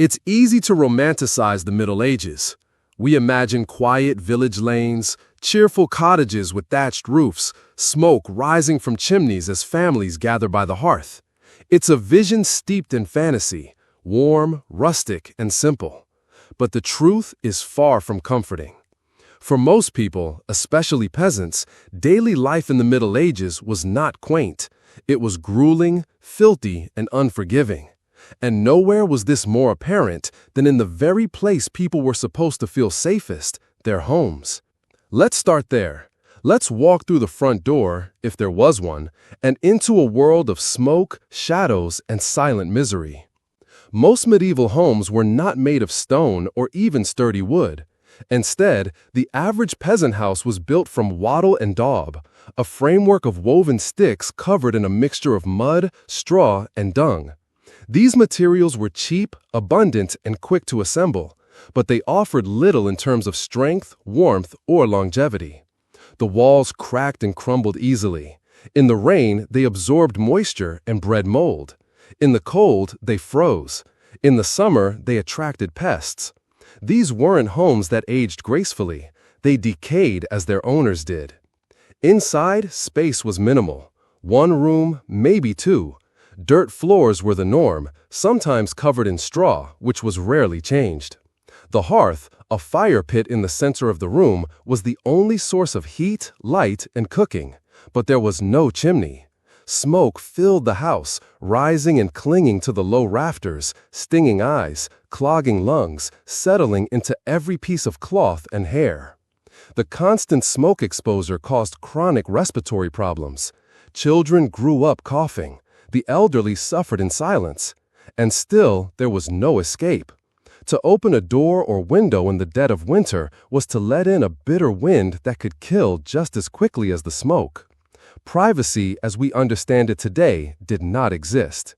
It's easy to romanticize the Middle Ages. We imagine quiet village lanes, cheerful cottages with thatched roofs, smoke rising from chimneys as families gather by the hearth. It's a vision steeped in fantasy, warm, rustic, and simple. But the truth is far from comforting. For most people, especially peasants, daily life in the Middle Ages was not quaint. It was grueling, filthy, and unforgiving. And nowhere was this more apparent than in the very place people were supposed to feel safest, their homes. Let's start there. Let's walk through the front door, if there was one, and into a world of smoke, shadows, and silent misery. Most medieval homes were not made of stone or even sturdy wood. Instead, the average peasant house was built from wattle and daub, a framework of woven sticks covered in a mixture of mud, straw, and dung. These materials were cheap, abundant, and quick to assemble, but they offered little in terms of strength, warmth, or longevity. The walls cracked and crumbled easily. In the rain, they absorbed moisture and bred mold. In the cold, they froze. In the summer, they attracted pests. These weren't homes that aged gracefully. They decayed as their owners did. Inside, space was minimal. One room, maybe two. Dirt floors were the norm, sometimes covered in straw, which was rarely changed. The hearth, a fire pit in the center of the room, was the only source of heat, light, and cooking. But there was no chimney. Smoke filled the house, rising and clinging to the low rafters, stinging eyes, clogging lungs, settling into every piece of cloth and hair. The constant smoke exposure caused chronic respiratory problems. Children grew up coughing. The elderly suffered in silence. And still, there was no escape. To open a door or window in the dead of winter was to let in a bitter wind that could kill just as quickly as the smoke. Privacy, as we understand it today, did not exist.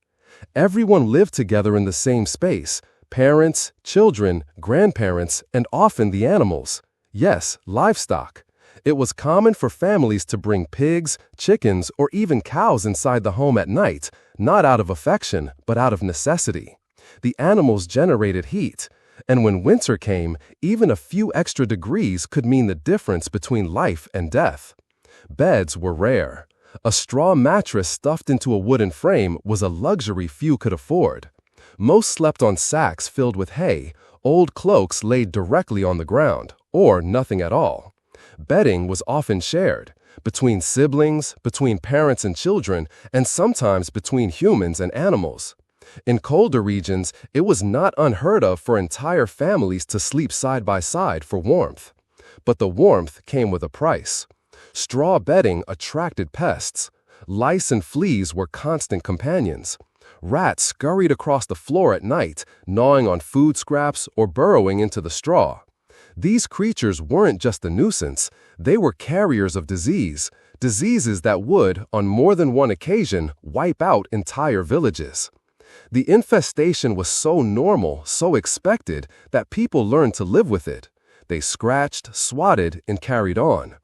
Everyone lived together in the same space: parents, children, grandparents, and often the animals. Yes, livestock. It was common for families to bring pigs, chickens, or even cows inside the home at night, not out of affection, but out of necessity. The animals generated heat, and when winter came, even a few extra degrees could mean the difference between life and death. Beds were rare. A straw mattress stuffed into a wooden frame was a luxury few could afford. Most slept on sacks filled with hay, old cloaks laid directly on the ground, or nothing at all. Bedding was often shared, between siblings, between parents and children, and sometimes between humans and animals. In colder regions, it was not unheard of for entire families to sleep side by side for warmth. But the warmth came with a price. Straw bedding attracted pests. Lice and fleas were constant companions. Rats scurried across the floor at night, gnawing on food scraps or burrowing into the straw. These creatures weren't just a nuisance, they were carriers of diseases that would, on more than one occasion, wipe out entire villages. The infestation was so normal, so expected, that people learned to live with it. They scratched, swatted, and carried on.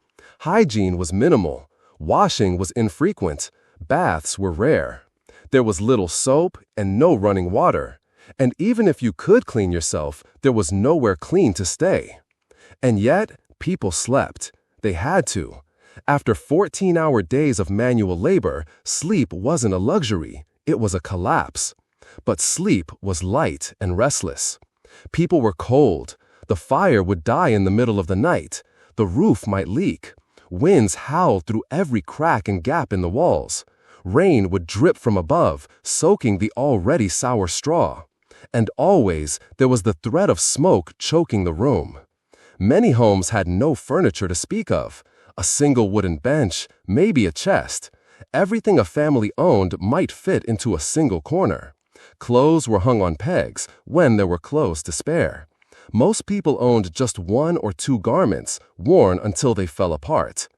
Hygiene was minimal. Washing was infrequent. Baths were rare. There was little soap and no running water. And even if you could clean yourself, there was nowhere clean to stay. And yet, people slept. They had to. After 14-hour days of manual labor, sleep wasn't a luxury. It was a collapse. But sleep was light and restless. People were cold. The fire would die in the middle of the night. The roof might leak. Winds howled through every crack and gap in the walls. Rain would drip from above, soaking the already sour straw. And always, there was the threat of smoke choking the room. Many homes had no furniture to speak of. A single wooden bench, maybe a chest. Everything a family owned might fit into a single corner. Clothes were hung on pegs, when there were clothes to spare. Most people owned just one or two garments, worn until they fell apart.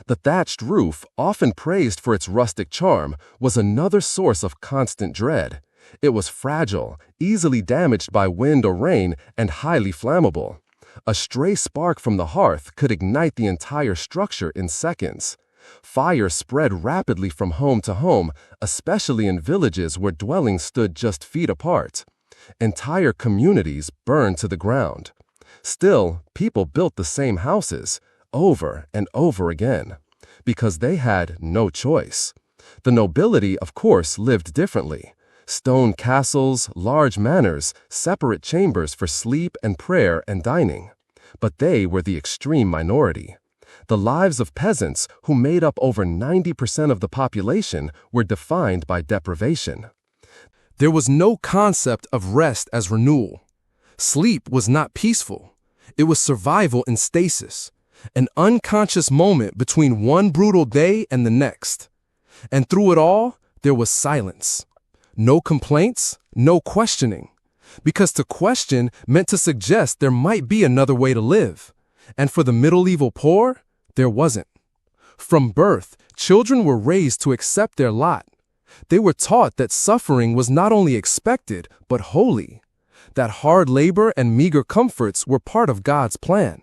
The thatched roof, often praised for its rustic charm, was another source of constant dread. It was fragile, easily damaged by wind or rain, and highly flammable. A stray spark from the hearth could ignite the entire structure in seconds. Fire spread rapidly from home to home, especially in villages where dwellings stood just feet apart. Entire communities burned to the ground. Still, people built the same houses over and over again because they had no choice. The nobility, of course, lived differently. Stone castles, large manors, separate chambers for sleep and prayer and dining. But they were the extreme minority. The lives of peasants, who made up over 90% of the population, were defined by deprivation. There was no concept of rest as renewal. Sleep was not peaceful. It was survival in stasis, an unconscious moment between one brutal day and the next. And through it all, there was silence. No complaints, no questioning. Because to question meant to suggest there might be another way to live. And for the medieval poor, there wasn't. From birth, children were raised to accept their lot. They were taught that suffering was not only expected, but holy. That hard labor and meager comforts were part of God's plan.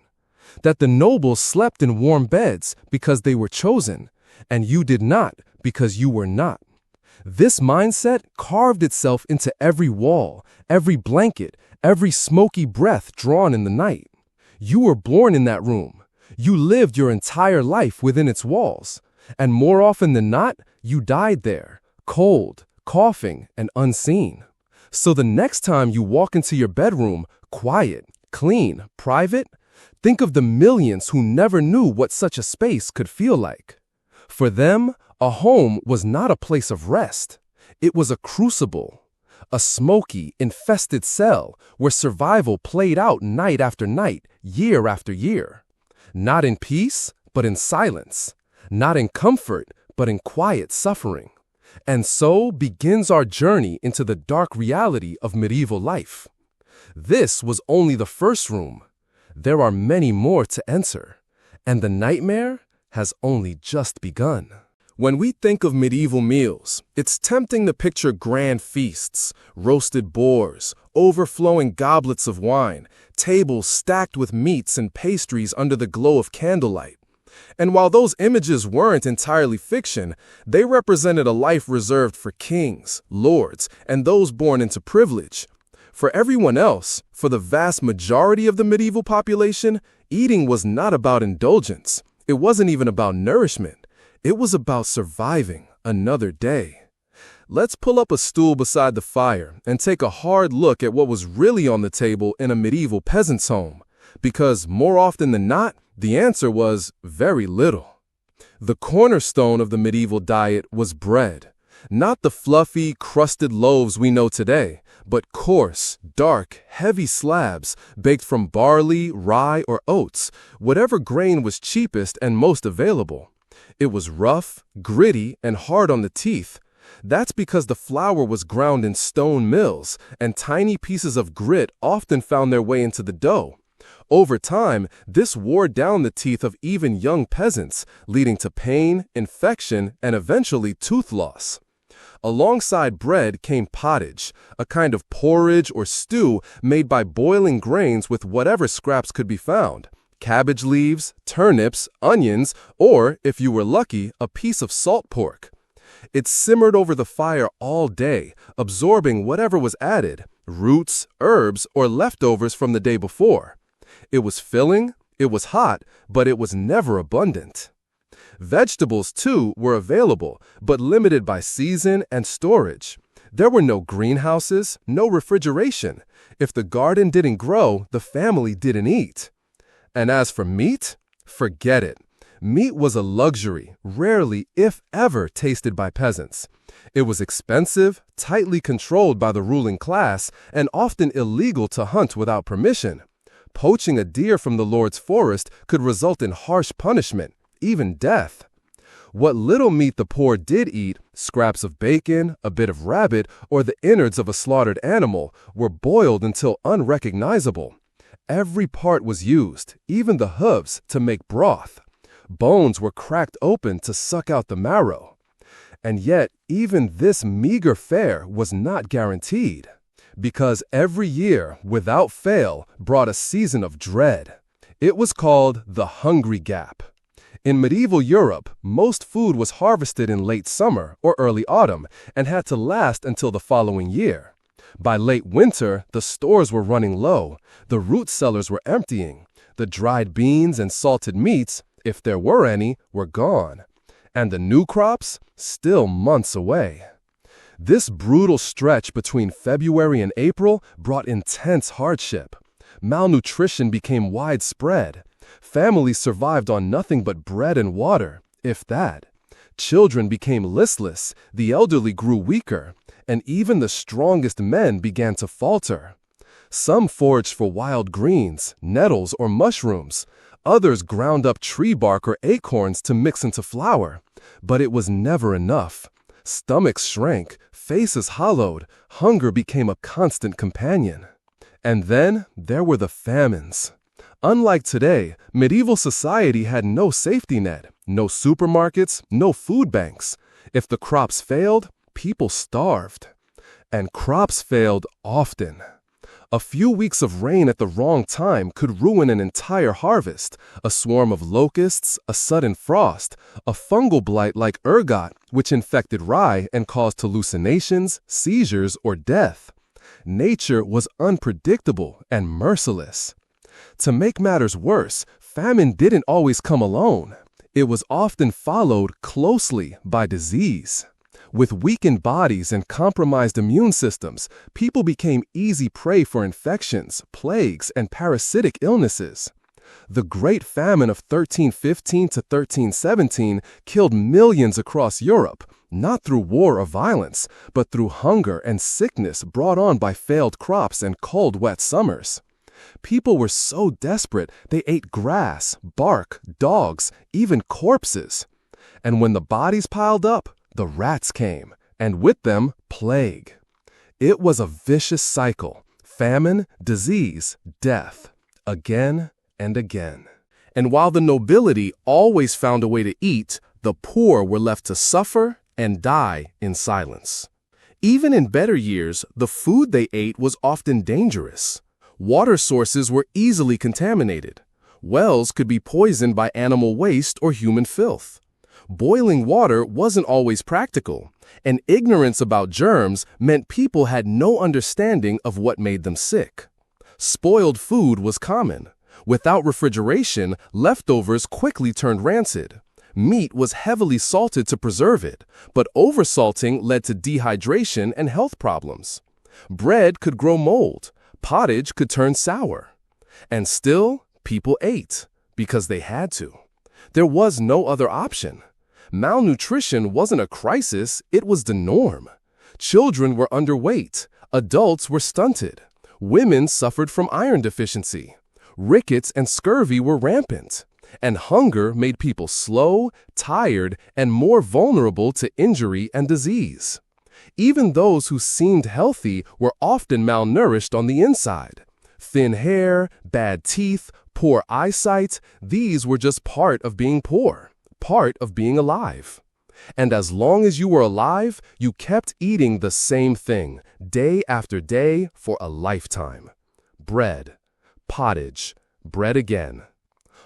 That the nobles slept in warm beds because they were chosen, and you did not because you were not. This mindset carved itself into every wall, every blanket, every smoky breath drawn in the night. You were born in that room. You lived your entire life within its walls. And more often than not, you died there, cold, coughing, and unseen. So the next time you walk into your bedroom, quiet, clean, private, think of the millions who never knew what such a space could feel like. For them, a home was not a place of rest. It was a crucible, a smoky, infested cell where survival played out night after night, year after year. Not in peace, but in silence. Not in comfort, but in quiet suffering. And so begins our journey into the dark reality of medieval life. This was only the first room. There are many more to enter, and the nightmare has only just begun. When we think of medieval meals, it's tempting to picture grand feasts, roasted boars, overflowing goblets of wine, tables stacked with meats and pastries under the glow of candlelight. And while those images weren't entirely fiction, they represented a life reserved for kings, lords, and those born into privilege. For everyone else, for the vast majority of the medieval population, eating was not about indulgence. It wasn't even about nourishment. It was about surviving another day. Let's pull up a stool beside the fire and take a hard look at what was really on the table in a medieval peasant's home, because more often than not, the answer was very little. The cornerstone of the medieval diet was bread, not the fluffy, crusted loaves we know today, but coarse, dark, heavy slabs baked from barley, rye, or oats, whatever grain was cheapest and most available. It was rough, gritty, and hard on the teeth. That's because the flour was ground in stone mills, and tiny pieces of grit often found their way into the dough. Over time, this wore down the teeth of even young peasants, leading to pain, infection, and eventually tooth loss. Alongside bread came pottage, a kind of porridge or stew made by boiling grains with whatever scraps could be found. Cabbage leaves, turnips, onions, or, if you were lucky, a piece of salt pork. It simmered over the fire all day, absorbing whatever was added, roots, herbs, or leftovers from the day before. It was filling, it was hot, but it was never abundant. Vegetables, too, were available, but limited by season and storage. There were no greenhouses, no refrigeration. If the garden didn't grow, the family didn't eat. And as for meat, forget it. Meat was a luxury, rarely, if ever, tasted by peasants. It was expensive, tightly controlled by the ruling class, and often illegal to hunt without permission. Poaching a deer from the Lord's forest could result in harsh punishment, even death. What little meat the poor did eat, scraps of bacon, a bit of rabbit, or the innards of a slaughtered animal, were boiled until unrecognizable. Every part was used, even the hooves, to make broth. Bones were cracked open to suck out the marrow. And yet, even this meager fare was not guaranteed, because every year, without fail, brought a season of dread. It was called the Hungry Gap. In medieval Europe, most food was harvested in late summer or early autumn and had to last until the following year. By late winter, the stores were running low, the root cellars were emptying, the dried beans and salted meats, if there were any, were gone, and the new crops still months away. This brutal stretch between February and April brought intense hardship. Malnutrition became widespread. Families survived on nothing but bread and water, if that. Children became listless, the elderly grew weaker, and even the strongest men began to falter. Some foraged for wild greens, nettles, or mushrooms. Others ground up tree bark or acorns to mix into flour. But it was never enough. Stomachs shrank, faces hollowed, hunger became a constant companion. And then there were the famines. Unlike today, medieval society had no safety net, no supermarkets, no food banks. If the crops failed, people starved. And crops failed often. A few weeks of rain at the wrong time could ruin an entire harvest. A swarm of locusts, a sudden frost, a fungal blight like ergot, which infected rye and caused hallucinations, seizures, or death. Nature was unpredictable and merciless. To make matters worse, famine didn't always come alone. It was often followed closely by disease. With weakened bodies and compromised immune systems, people became easy prey for infections, plagues, and parasitic illnesses. The Great Famine of 1315 to 1317 killed millions across Europe, not through war or violence, but through hunger and sickness brought on by failed crops and cold, wet summers. People were so desperate they ate grass, bark, dogs, even corpses. And when the bodies piled up, the rats came, and with them, plague. It was a vicious cycle: famine, disease, death, again and again. And while the nobility always found a way to eat, the poor were left to suffer and die in silence. Even in better years, the food they ate was often dangerous. Water sources were easily contaminated. Wells could be poisoned by animal waste or human filth. Boiling water wasn't always practical, and ignorance about germs meant people had no understanding of what made them sick. Spoiled food was common. Without refrigeration, leftovers quickly turned rancid. Meat was heavily salted to preserve it, but oversalting led to dehydration and health problems. Bread could grow mold. Pottage could turn sour. And still, people ate, because they had to. There was no other option. Malnutrition wasn't a crisis, it was the norm. Children were underweight. Adults were stunted. Women suffered from iron deficiency. Rickets and scurvy were rampant. And hunger made people slow, tired, and more vulnerable to injury and disease. Even those who seemed healthy were often malnourished on the inside. Thin hair, bad teeth, poor eyesight, these were just part of being poor, part of being alive. And as long as you were alive, you kept eating the same thing, day after day for a lifetime. Bread, pottage, bread again.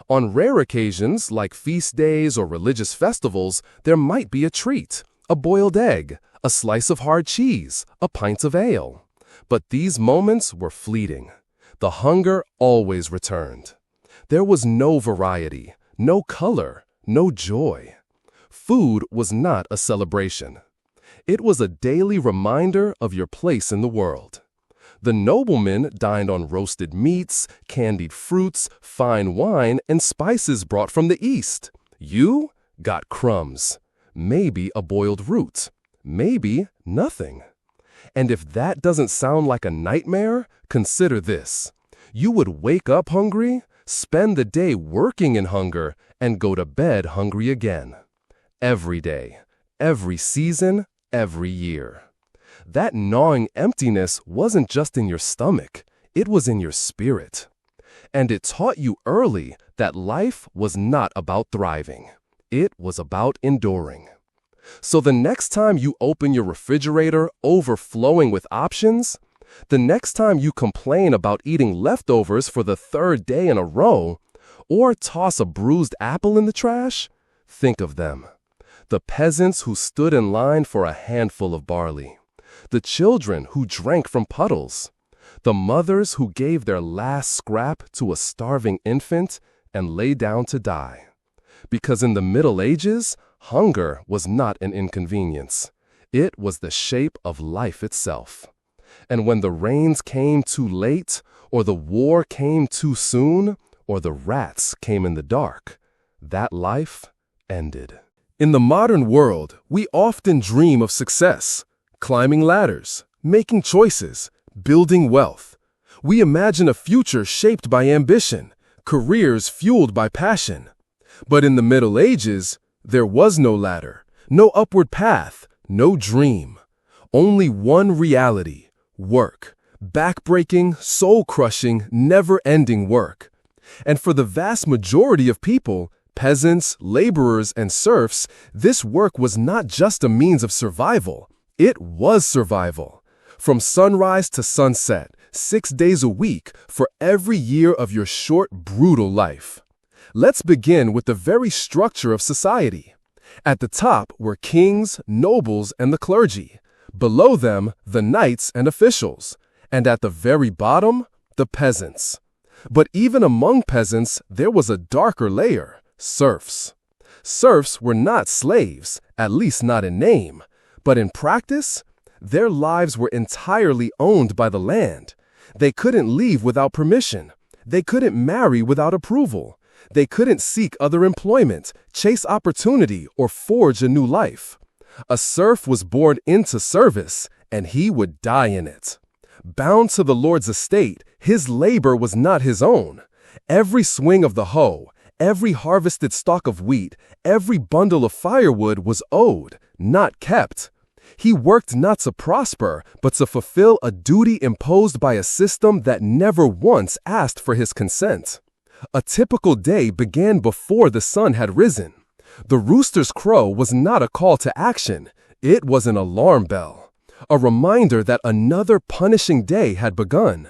On rare occasions, like feast days or religious festivals, there might be a treat, a boiled egg, a slice of hard cheese, a pint of ale. But these moments were fleeting. The hunger always returned. There was no variety, no color, no joy. Food was not a celebration. It was a daily reminder of your place in the world. The noblemen dined on roasted meats, candied fruits, fine wine, and spices brought from the east. You got crumbs, maybe a boiled root, maybe nothing. And if that doesn't sound like a nightmare, consider this. You would wake up hungry, spend the day working in hunger, and go to bed hungry again. Every day, every season, every year. That gnawing emptiness wasn't just in your stomach, it was in your spirit. And it taught you early that life was not about thriving. It was about enduring. So the next time you open your refrigerator overflowing with options, the next time you complain about eating leftovers for the third day in a row, or toss a bruised apple in the trash, think of them. The peasants who stood in line for a handful of barley. the children who drank from puddles, the mothers who gave their last scrap to a starving infant and lay down to die. Because in the Middle Ages, hunger was not an inconvenience. It was the shape of life itself. And when the rains came too late, or the war came too soon, or the rats came in the dark, that life ended. In the modern world, we often dream of success, climbing ladders, making choices, building wealth. We imagine a future shaped by ambition, careers fueled by passion. But in the Middle Ages, there was no ladder, no upward path, no dream. Only one reality: work. Backbreaking, soul-crushing, never-ending work. And for the vast majority of people, peasants, laborers, and serfs, this work was not just a means of survival. It was survival. From sunrise to sunset, 6 days a week, for every year of your short, brutal life. Let's begin with the very structure of society. At the top were kings, nobles, and the clergy. Below them, the knights and officials. And at the very bottom, the peasants. But even among peasants, there was a darker layer: serfs. Serfs were not slaves, at least not in name. But in practice, their lives were entirely owned by the land. They couldn't leave without permission. They couldn't marry without approval. They couldn't seek other employment, chase opportunity, or forge a new life. A serf was born into service, and he would die in it. Bound to the Lord's estate, his labor was not his own. Every swing of the hoe, every harvested stalk of wheat, every bundle of firewood was owed, not kept. He worked not to prosper, but to fulfill a duty imposed by a system that never once asked for his consent. A typical day began before the sun had risen. The rooster's crow was not a call to action. It was an alarm bell. A reminder that another punishing day had begun.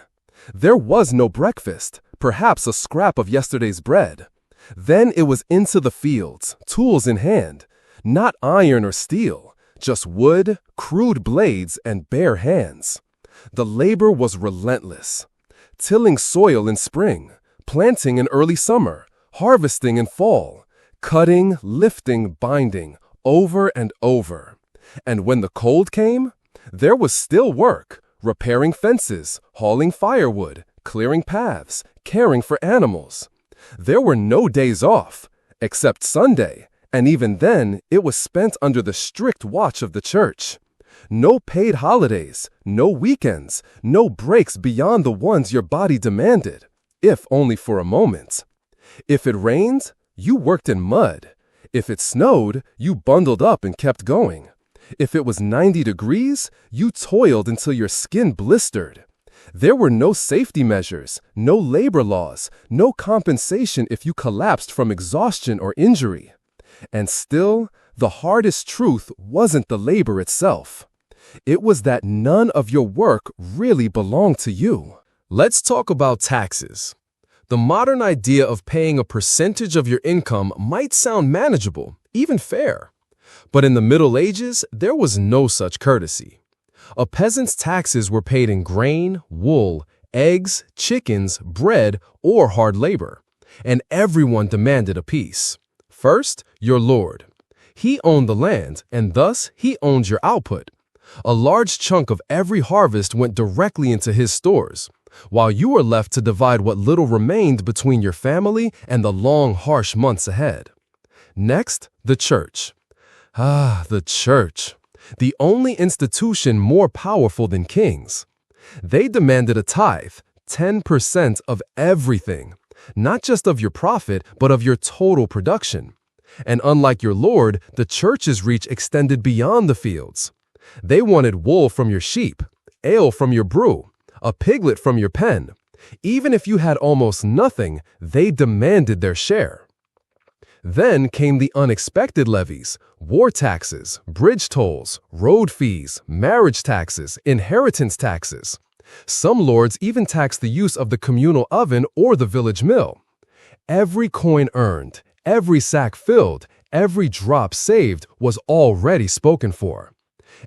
There was no breakfast, perhaps a scrap of yesterday's bread. Then it was into the fields, tools in hand, not iron or steel, just wood, crude blades, and bare hands. The labor was relentless. Tilling soil in spring, planting in early summer, harvesting in fall, cutting, lifting, binding, over and over. And when the cold came, there was still work: repairing fences, hauling firewood, clearing paths, caring for animals. There were no days off, except Sunday, and even then it was spent under the strict watch of the church. No paid holidays, no weekends, no breaks beyond the ones your body demanded, if only for a moment. If it rained, you worked in mud. If it snowed, you bundled up and kept going. If it was 90 degrees, you toiled until your skin blistered. There were no safety measures, no labor laws, no compensation if you collapsed from exhaustion or injury. And still, the hardest truth wasn't the labor itself. It was that none of your work really belonged to you. Let's talk about taxes. The modern idea of paying a percentage of your income might sound manageable, even fair. But in the Middle Ages, there was no such courtesy. A peasant's taxes were paid in grain, wool, eggs, chickens, bread, or hard labor, and everyone demanded a piece. First, your lord. He owned the land, and thus he owned your output. A large chunk of every harvest went directly into his stores, while you were left to divide what little remained between your family and the long, harsh months ahead. Next, the church. The church. The only institution more powerful than kings. They demanded a tithe, 10% of everything, not just of your profit, but of your total production. And unlike your lord, the church's reach extended beyond the fields. They wanted wool from your sheep, ale from your brew, a piglet from your pen. Even if you had almost nothing, they demanded their share. Then came the unexpected levies: war taxes, bridge tolls, road fees, marriage taxes, inheritance taxes. Some lords even taxed the use of the communal oven or the village mill. Every coin earned, every sack filled, every drop saved was already spoken for.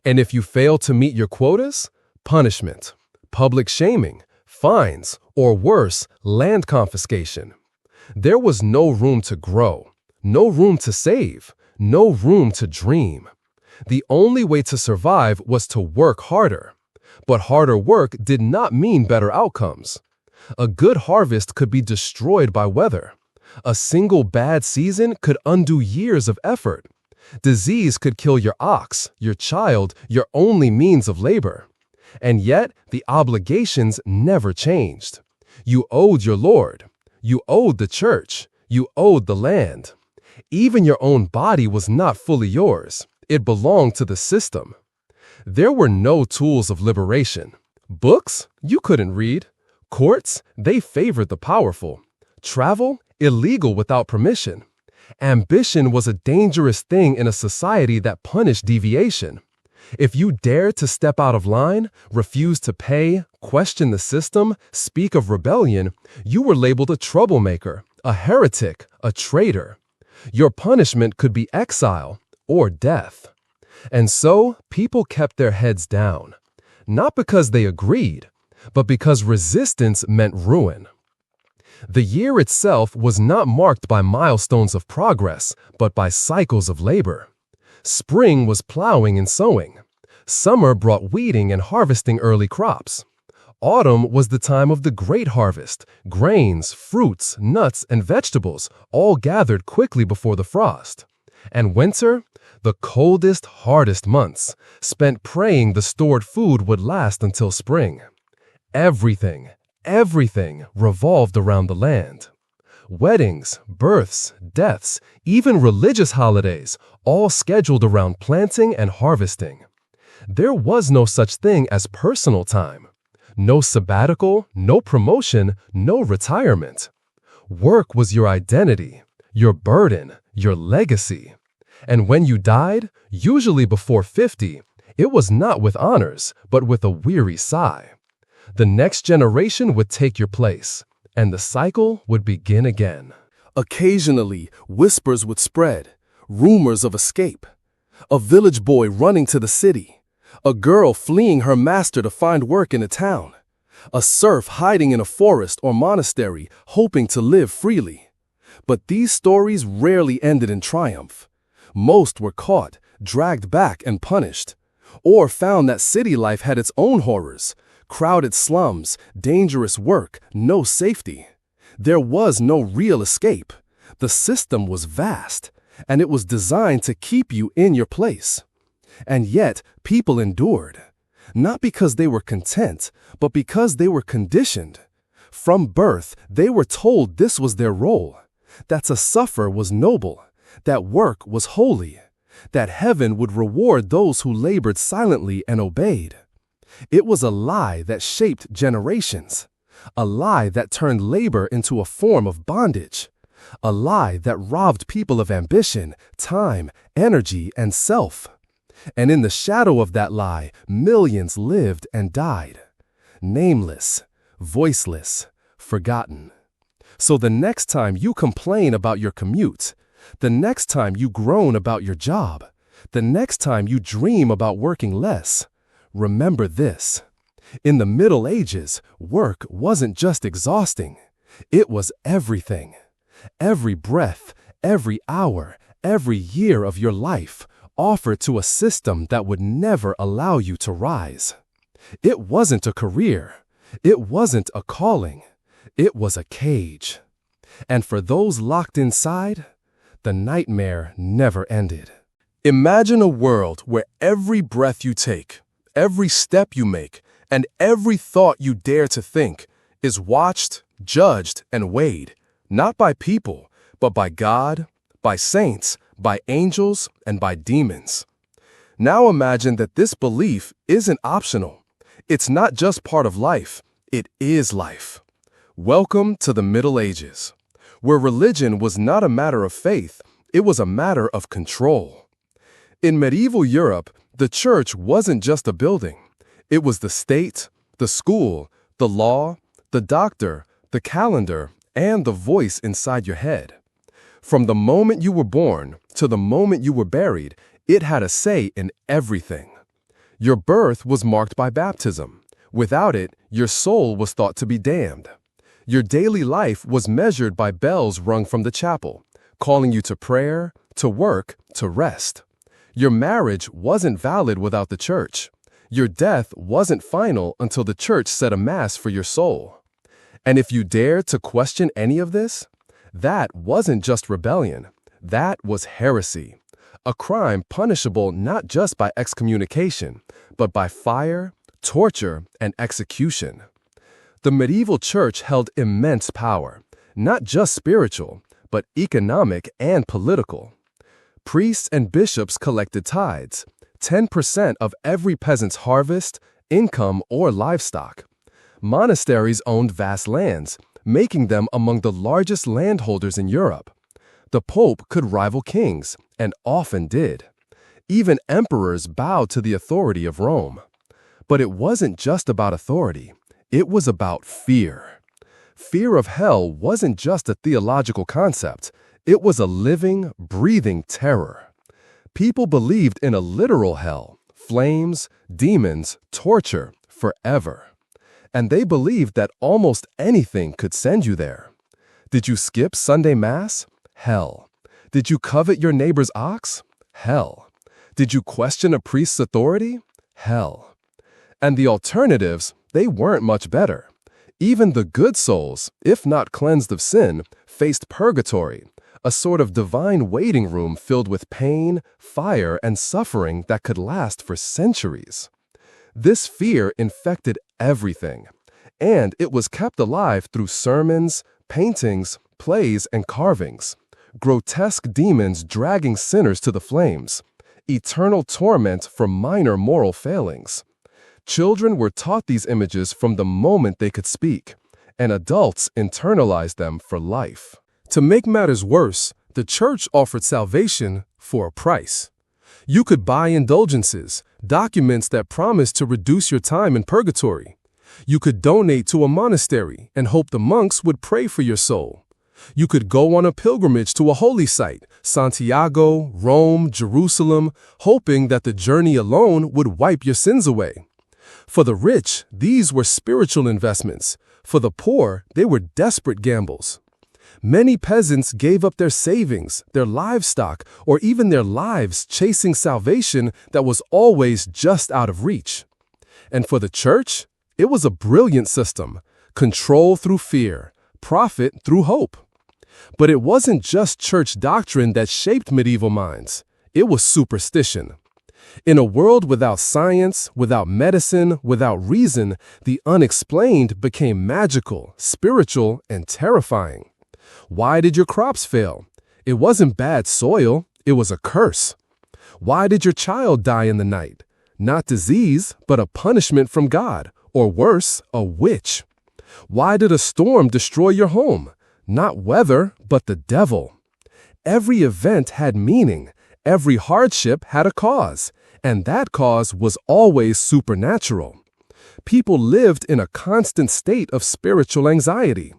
And if you fail to meet your quotas, punishment, public shaming, fines, or worse, land confiscation. There was no room to grow, no room to save, no room to dream. The only way to survive was to work harder. But harder work did not mean better outcomes. A good harvest could be destroyed by weather. A single bad season could undo years of effort. Disease could kill your ox, your child, your only means of labor. And yet, the obligations never changed. You owed your Lord. You owed the church. You owed the land. Even your own body was not fully yours. It belonged to the system. There were no tools of liberation. Books? You couldn't read. Courts? They favored the powerful. Travel? Illegal without permission. Ambition was a dangerous thing in a society that punished deviation. If you dared to step out of line, refuse to pay, question the system, speak of rebellion, you were labeled a troublemaker, a heretic, a traitor. Your punishment could be exile or death. And so, people kept their heads down, not because they agreed, but because resistance meant ruin. The year itself was not marked by milestones of progress, but by cycles of labor. Spring was plowing and sowing. Summer brought weeding and harvesting early crops. Autumn was the time of the great harvest. Grains, fruits, nuts, and vegetables all gathered quickly before the frost. And winter, the coldest, hardest months, spent praying the stored food would last until spring. Everything revolved around the land. Weddings, births, deaths, even religious holidays, all scheduled around planting and harvesting. There was no such thing as personal time. No sabbatical, no promotion, no retirement. Work was your identity, your burden, your legacy. And when you died, usually before 50, it was not with honors, but with a weary sigh. The next generation would take your place, and the cycle would begin again. Occasionally, whispers would spread, rumors of escape. A village boy running to the city, a girl fleeing her master to find work in a town, a serf hiding in a forest or monastery hoping to live freely. But these stories rarely ended in triumph. Most were caught, dragged back, and punished, or found that city life had its own horrors. Crowded slums, dangerous work, no safety. There was no real escape. The system was vast, and it was designed to keep you in your place. And yet, people endured, not because they were content, but because they were conditioned. From birth, they were told this was their role, that to suffer was noble, that work was holy, that heaven would reward those who labored silently and obeyed. It was a lie that shaped generations, a lie that turned labor into a form of bondage, a lie that robbed people of ambition, time, energy, and self. And in the shadow of that lie, millions lived and died, nameless, voiceless, forgotten. So the next time you complain about your commute, the next time you groan about your job, the next time you dream about working less, remember this. In the Middle Ages, work wasn't just exhausting. It was everything. Every breath, every hour, every year of your life offered to a system that would never allow you to rise. It wasn't a career. It wasn't a calling. It was a cage. And for those locked inside, the nightmare never ended. Imagine a world where every breath you take, every step you make, and every thought you dare to think is watched, judged, and weighed, not by people, but by God, by saints, by angels, and by demons. Now imagine that this belief isn't optional. It's not just part of life, it is life. Welcome to the Middle Ages, where religion was not a matter of faith, it was a matter of control. In medieval Europe, the church wasn't just a building. It was the state, the school, the law, the doctor, the calendar, and the voice inside your head. From the moment you were born to the moment you were buried, it had a say in everything. Your birth was marked by baptism. Without it, your soul was thought to be damned. Your daily life was measured by bells rung from the chapel, calling you to prayer, to work, to rest. Your marriage wasn't valid without the church. Your death wasn't final until the church said a mass for your soul. And if you dared to question any of this, that wasn't just rebellion. That was heresy, a crime punishable not just by excommunication, but by fire, torture, and execution. The medieval church held immense power, not just spiritual, but economic and political. Priests and bishops collected tithes, 10% of every peasant's harvest, income, or livestock. Monasteries owned vast lands, making them among the largest landholders in Europe. The Pope could rival kings, and often did. Even emperors bowed to the authority of Rome. But it wasn't just about authority. It was about fear. Fear of hell wasn't just a theological concept. It was a living, breathing terror. People believed in a literal hell, flames, demons, torture, forever. And they believed that almost anything could send you there. Did you skip Sunday Mass? Hell. Did you covet your neighbor's ox? Hell. Did you question a priest's authority? Hell. And the alternatives, they weren't much better. Even the good souls, if not cleansed of sin, faced purgatory, a sort of divine waiting room filled with pain, fire, and suffering that could last for centuries. This fear infected everything, and it was kept alive through sermons, paintings, plays, and carvings. Grotesque demons dragging sinners to the flames, eternal torment for minor moral failings. Children were taught these images from the moment they could speak, and adults internalized them for life. To make matters worse, the church offered salvation for a price. You could buy indulgences, documents that promised to reduce your time in purgatory. You could donate to a monastery and hope the monks would pray for your soul. You could go on a pilgrimage to a holy site, Santiago, Rome, Jerusalem, hoping that the journey alone would wipe your sins away. For the rich, these were spiritual investments. For the poor, they were desperate gambles. Many peasants gave up their savings, their livestock, or even their lives chasing salvation that was always just out of reach. And for the church, it was a brilliant system: control through fear, profit through hope. But it wasn't just church doctrine that shaped medieval minds. It was superstition. In a world without science, without medicine, without reason, the unexplained became magical, spiritual, and terrifying. Why did your crops fail? It wasn't bad soil, it was a curse. Why did your child die in the night? Not disease, but a punishment from God, or worse, a witch. Why did a storm destroy your home? Not weather, but the devil. Every event had meaning. Every hardship had a cause, and that cause was always supernatural. People lived in a constant state of spiritual anxiety.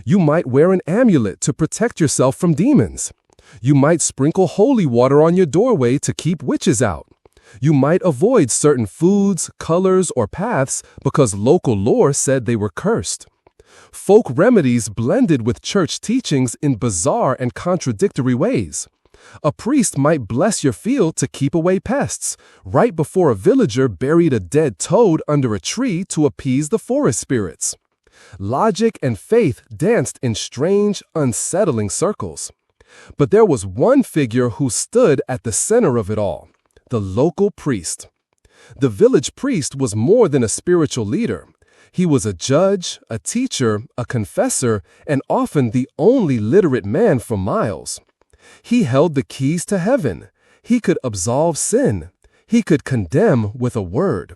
You might wear an amulet to protect yourself from demons. You might sprinkle holy water on your doorway to keep witches out. You might avoid certain foods, colors, or paths because local lore said they were cursed. Folk remedies blended with church teachings in bizarre and contradictory ways. A priest might bless your field to keep away pests, right before a villager buried a dead toad under a tree to appease the forest spirits. Logic and faith danced in strange, unsettling circles. But there was one figure who stood at the center of it all: the local priest. The village priest was more than a spiritual leader. He was a judge, a teacher, a confessor, and often the only literate man for miles. He held the keys to heaven. He could absolve sin. He could condemn with a word.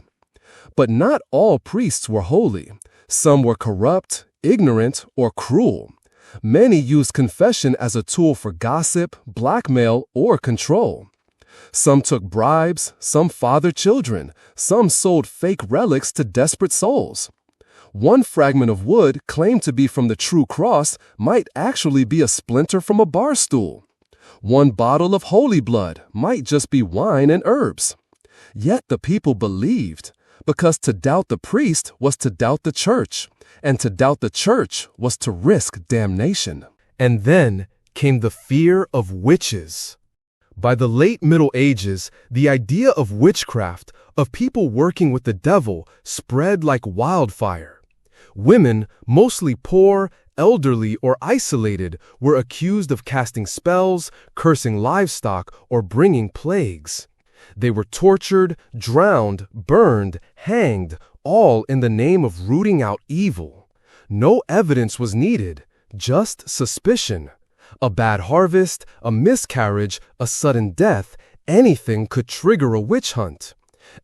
But not all priests were holy. Some were corrupt, ignorant, or cruel. Many used confession as a tool for gossip, blackmail, or control. Some took bribes, some fathered children, some sold fake relics to desperate souls. One fragment of wood claimed to be from the true cross might actually be a splinter from a bar stool. One bottle of holy blood might just be wine and herbs. Yet the people believed, because to doubt the priest was to doubt the church, and to doubt the church was to risk damnation. And then came the fear of witches. By the late Middle Ages, the idea of witchcraft, of people working with the devil, spread like wildfire. Women, mostly poor, elderly, or isolated, were accused of casting spells, cursing livestock, or bringing plagues. They were tortured, drowned, burned, hanged, all in the name of rooting out evil. No evidence was needed, just suspicion. A bad harvest, a miscarriage, a sudden death, anything could trigger a witch hunt.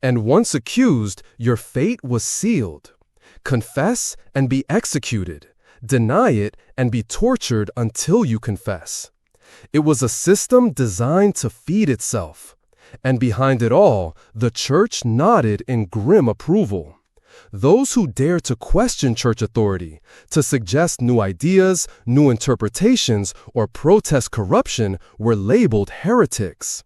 And once accused, your fate was sealed. Confess and be executed. Deny it and be tortured until you confess. It was a system designed to feed itself. And behind it all, the church nodded in grim approval. Those who dared to question church authority, to suggest new ideas, new interpretations, or protest corruption were labeled heretics.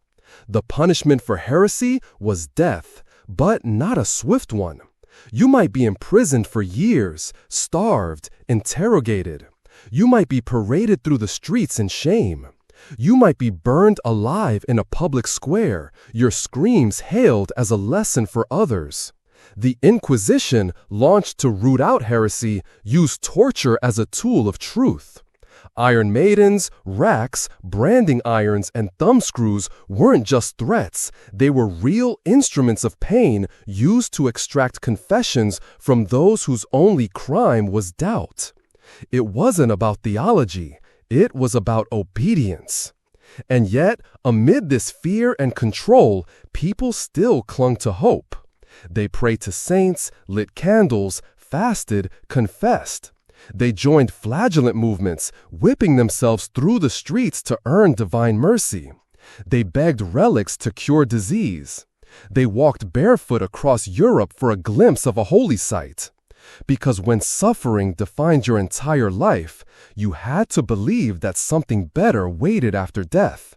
The punishment for heresy was death, but not a swift one. You might be imprisoned for years, starved, interrogated. You might be paraded through the streets in shame. You might be burned alive in a public square, your screams hailed as a lesson for others. The Inquisition, launched to root out heresy, used torture as a tool of truth. Iron maidens, racks, branding irons, and thumbscrews weren't just threats. They were real instruments of pain used to extract confessions from those whose only crime was doubt. It wasn't about theology. It was about obedience. And yet, amid this fear and control, people still clung to hope. They prayed to saints, lit candles, fasted, confessed. They joined flagellant movements, whipping themselves through the streets to earn divine mercy. They begged relics to cure disease. They walked barefoot across Europe for a glimpse of a holy site. Because when suffering defined your entire life, you had to believe that something better waited after death.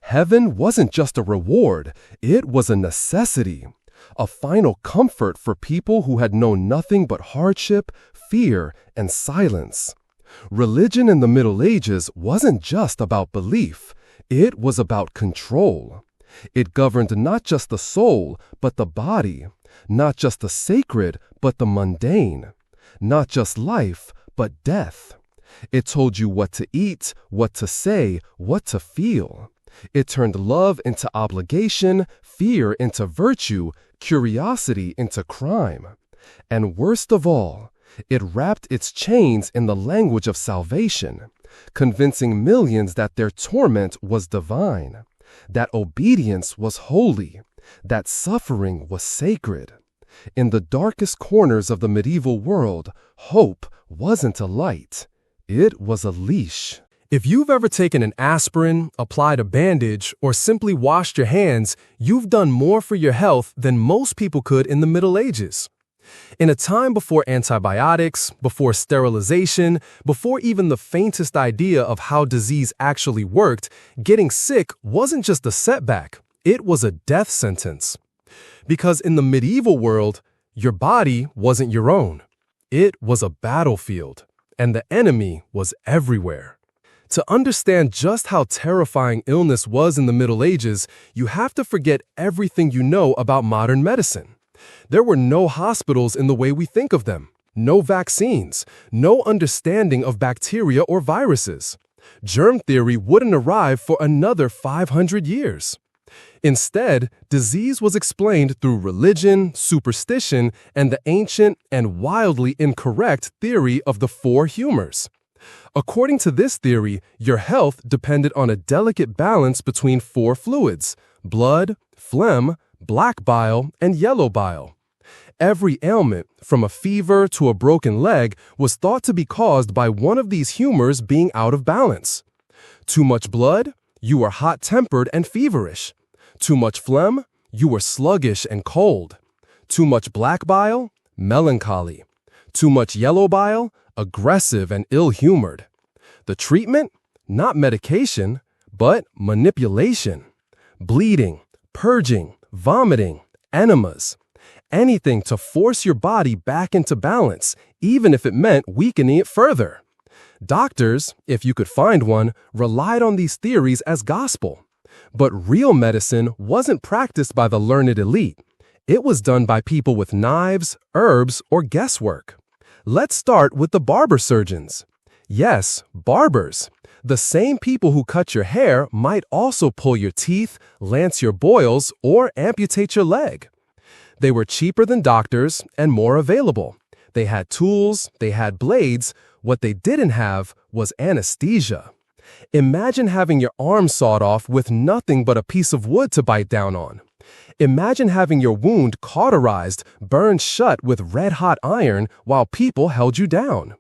Heaven wasn't just a reward, it was a necessity. A final comfort for people who had known nothing but hardship, fear, and silence. Religion in the Middle Ages wasn't just about belief, it was about control. It governed not just the soul, but the body, not just the sacred, but the mundane, not just life, but death. It told you what to eat, what to say, what to feel. It turned love into obligation, fear into virtue, curiosity into crime. And worst of all, it wrapped its chains in the language of salvation, convincing millions that their torment was divine, that obedience was holy, that suffering was sacred. In the darkest corners of the medieval world, hope wasn't a light, it was a leash. If you've ever taken an aspirin, applied a bandage, or simply washed your hands, you've done more for your health than most people could in the Middle Ages. In a time before antibiotics, before sterilization, before even the faintest idea of how disease actually worked, getting sick wasn't just a setback, it was a death sentence. Because in the medieval world, your body wasn't your own. It was a battlefield, and the enemy was everywhere. To understand just how terrifying illness was in the Middle Ages, you have to forget everything you know about modern medicine. There were no hospitals in the way we think of them, no vaccines, no understanding of bacteria or viruses. Germ theory wouldn't arrive for another 500 years. Instead, disease was explained through religion, superstition, and the ancient and wildly incorrect theory of the four humors. According to this theory, your health depended on a delicate balance between four fluids: blood, phlegm, black bile, and yellow bile. Every ailment, from a fever to a broken leg, was thought to be caused by one of these humors being out of balance. Too much blood? You were hot-tempered and feverish. Too much phlegm? You were sluggish and cold. Too much black bile? Melancholy. Too much yellow bile? Aggressive and ill-humored. The treatment? Not medication, but manipulation. Bleeding, purging, vomiting, enemas, anything to force your body back into balance, even if it meant weakening it further. Doctors, if you could find one, relied on these theories as gospel. But real medicine wasn't practiced by the learned elite. It was done by people with knives, herbs, or guesswork. Let's start with the barber surgeons. Yes, barbers. The same people who cut your hair might also pull your teeth, lance your boils, or amputate your leg. They were cheaper than doctors and more available. They had tools, they had blades. What they didn't have was anesthesia. Imagine having your arm sawed off with nothing but a piece of wood to bite down on. Imagine having your wound cauterized, burned shut with red-hot iron while people held you down.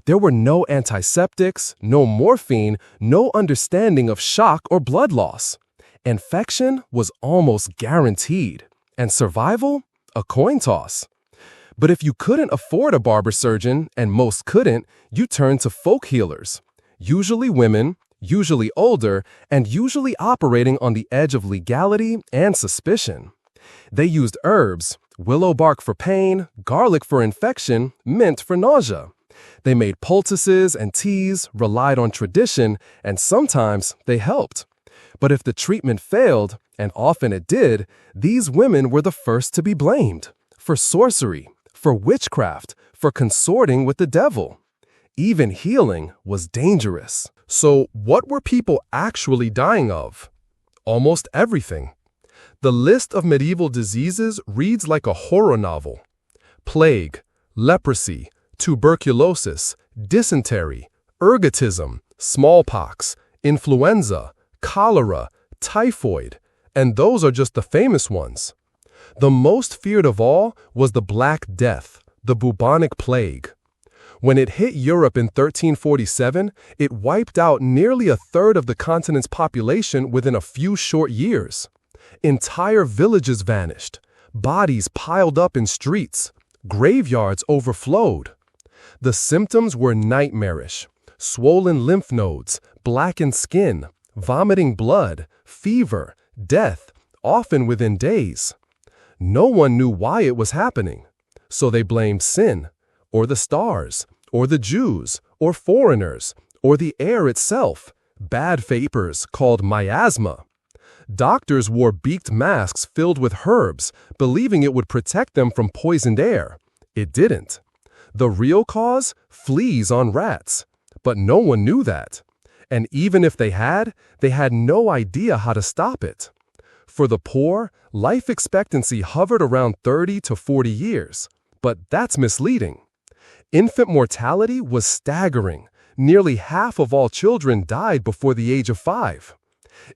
There were no antiseptics, no morphine, no understanding of shock or blood loss. Infection was almost guaranteed, and survival, a coin toss. But if you couldn't afford a barber surgeon, and most couldn't, you turned to folk healers. Usually women, usually older, and usually operating on the edge of legality and suspicion. They used herbs, willow bark for pain, garlic for infection, mint for nausea. They made poultices and teas, relied on tradition, and sometimes they helped. But if the treatment failed, and often it did, these women were the first to be blamed for sorcery, for witchcraft, for consorting with the devil. Even healing was dangerous. So what were people actually dying of? Almost everything. The list of medieval diseases reads like a horror novel. Plague, leprosy, tuberculosis, dysentery, ergotism, smallpox, influenza, cholera, typhoid, and those are just the famous ones. The most feared of all was the Black Death, the bubonic plague. When it hit Europe in 1347, it wiped out nearly a third of the continent's population within a few short years. Entire villages vanished, bodies piled up in streets, graveyards overflowed. The symptoms were nightmarish: swollen lymph nodes, blackened skin, vomiting blood, fever, death, often within days. No one knew why it was happening, so they blamed sin, or the stars, or the Jews, or foreigners, or the air itself, bad vapors called miasma. Doctors wore beaked masks filled with herbs, believing it would protect them from poisoned air. It didn't. The real cause? Fleas on rats. But no one knew that. And even if they had no idea how to stop it. For the poor, life expectancy hovered around 30 to 40 years. But that's misleading. Infant mortality was staggering. Nearly half of all children died before the age of 5.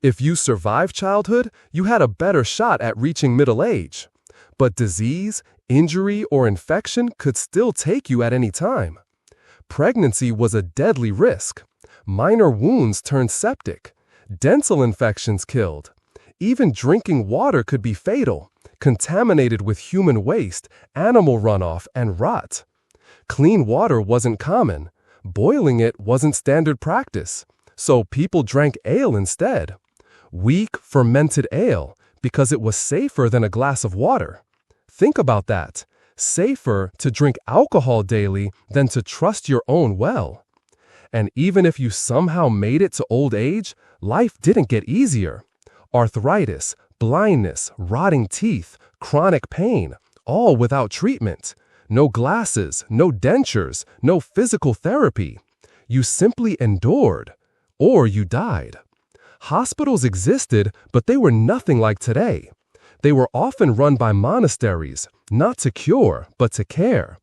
If you survived childhood, you had a better shot at reaching middle age. But disease, injury, or infection could still take you at any time. Pregnancy was a deadly risk. Minor wounds turned septic. Dental infections killed. Even drinking water could be fatal, contaminated with human waste, animal runoff, and rot. Clean water wasn't common. Boiling it wasn't standard practice. So people drank ale instead. Weak, fermented ale, because it was safer than a glass of water. Think about that. Safer to drink alcohol daily than to trust your own well. And even if you somehow made it to old age, life didn't get easier. Arthritis, blindness, rotting teeth, chronic pain, all without treatment. No glasses, no dentures, no physical therapy. You simply endured, or you died. Hospitals existed, but they were nothing like today. They were often run by monasteries, not to cure, but to care.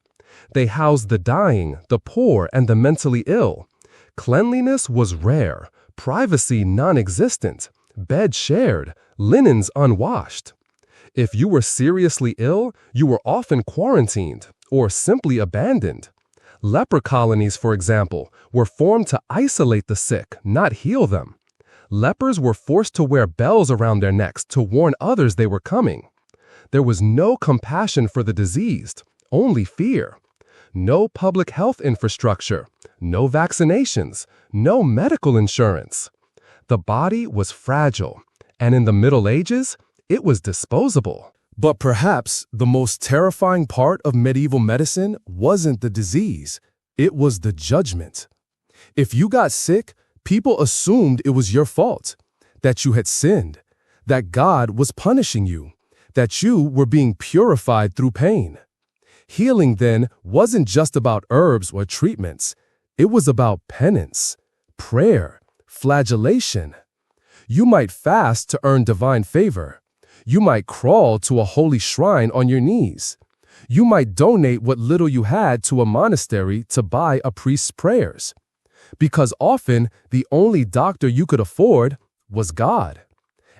They housed the dying, the poor, and the mentally ill. Cleanliness was rare, privacy non-existent, bed shared, linens unwashed. If you were seriously ill, you were often quarantined or simply abandoned. Leper colonies, for example, were formed to isolate the sick, not heal them. Lepers were forced to wear bells around their necks to warn others they were coming. There was no compassion for the diseased, only fear. No public health infrastructure, no vaccinations, no medical insurance. The body was fragile, and in the Middle Ages, it was disposable. But perhaps the most terrifying part of medieval medicine wasn't the disease, it was the judgment. If you got sick, people assumed it was your fault, that you had sinned, that God was punishing you, that you were being purified through pain. Healing, then, wasn't just about herbs or treatments. It was about penance, prayer, flagellation. You might fast to earn divine favor. You might crawl to a holy shrine on your knees. You might donate what little you had to a monastery to buy a priest's prayers. Because often, the only doctor you could afford was God.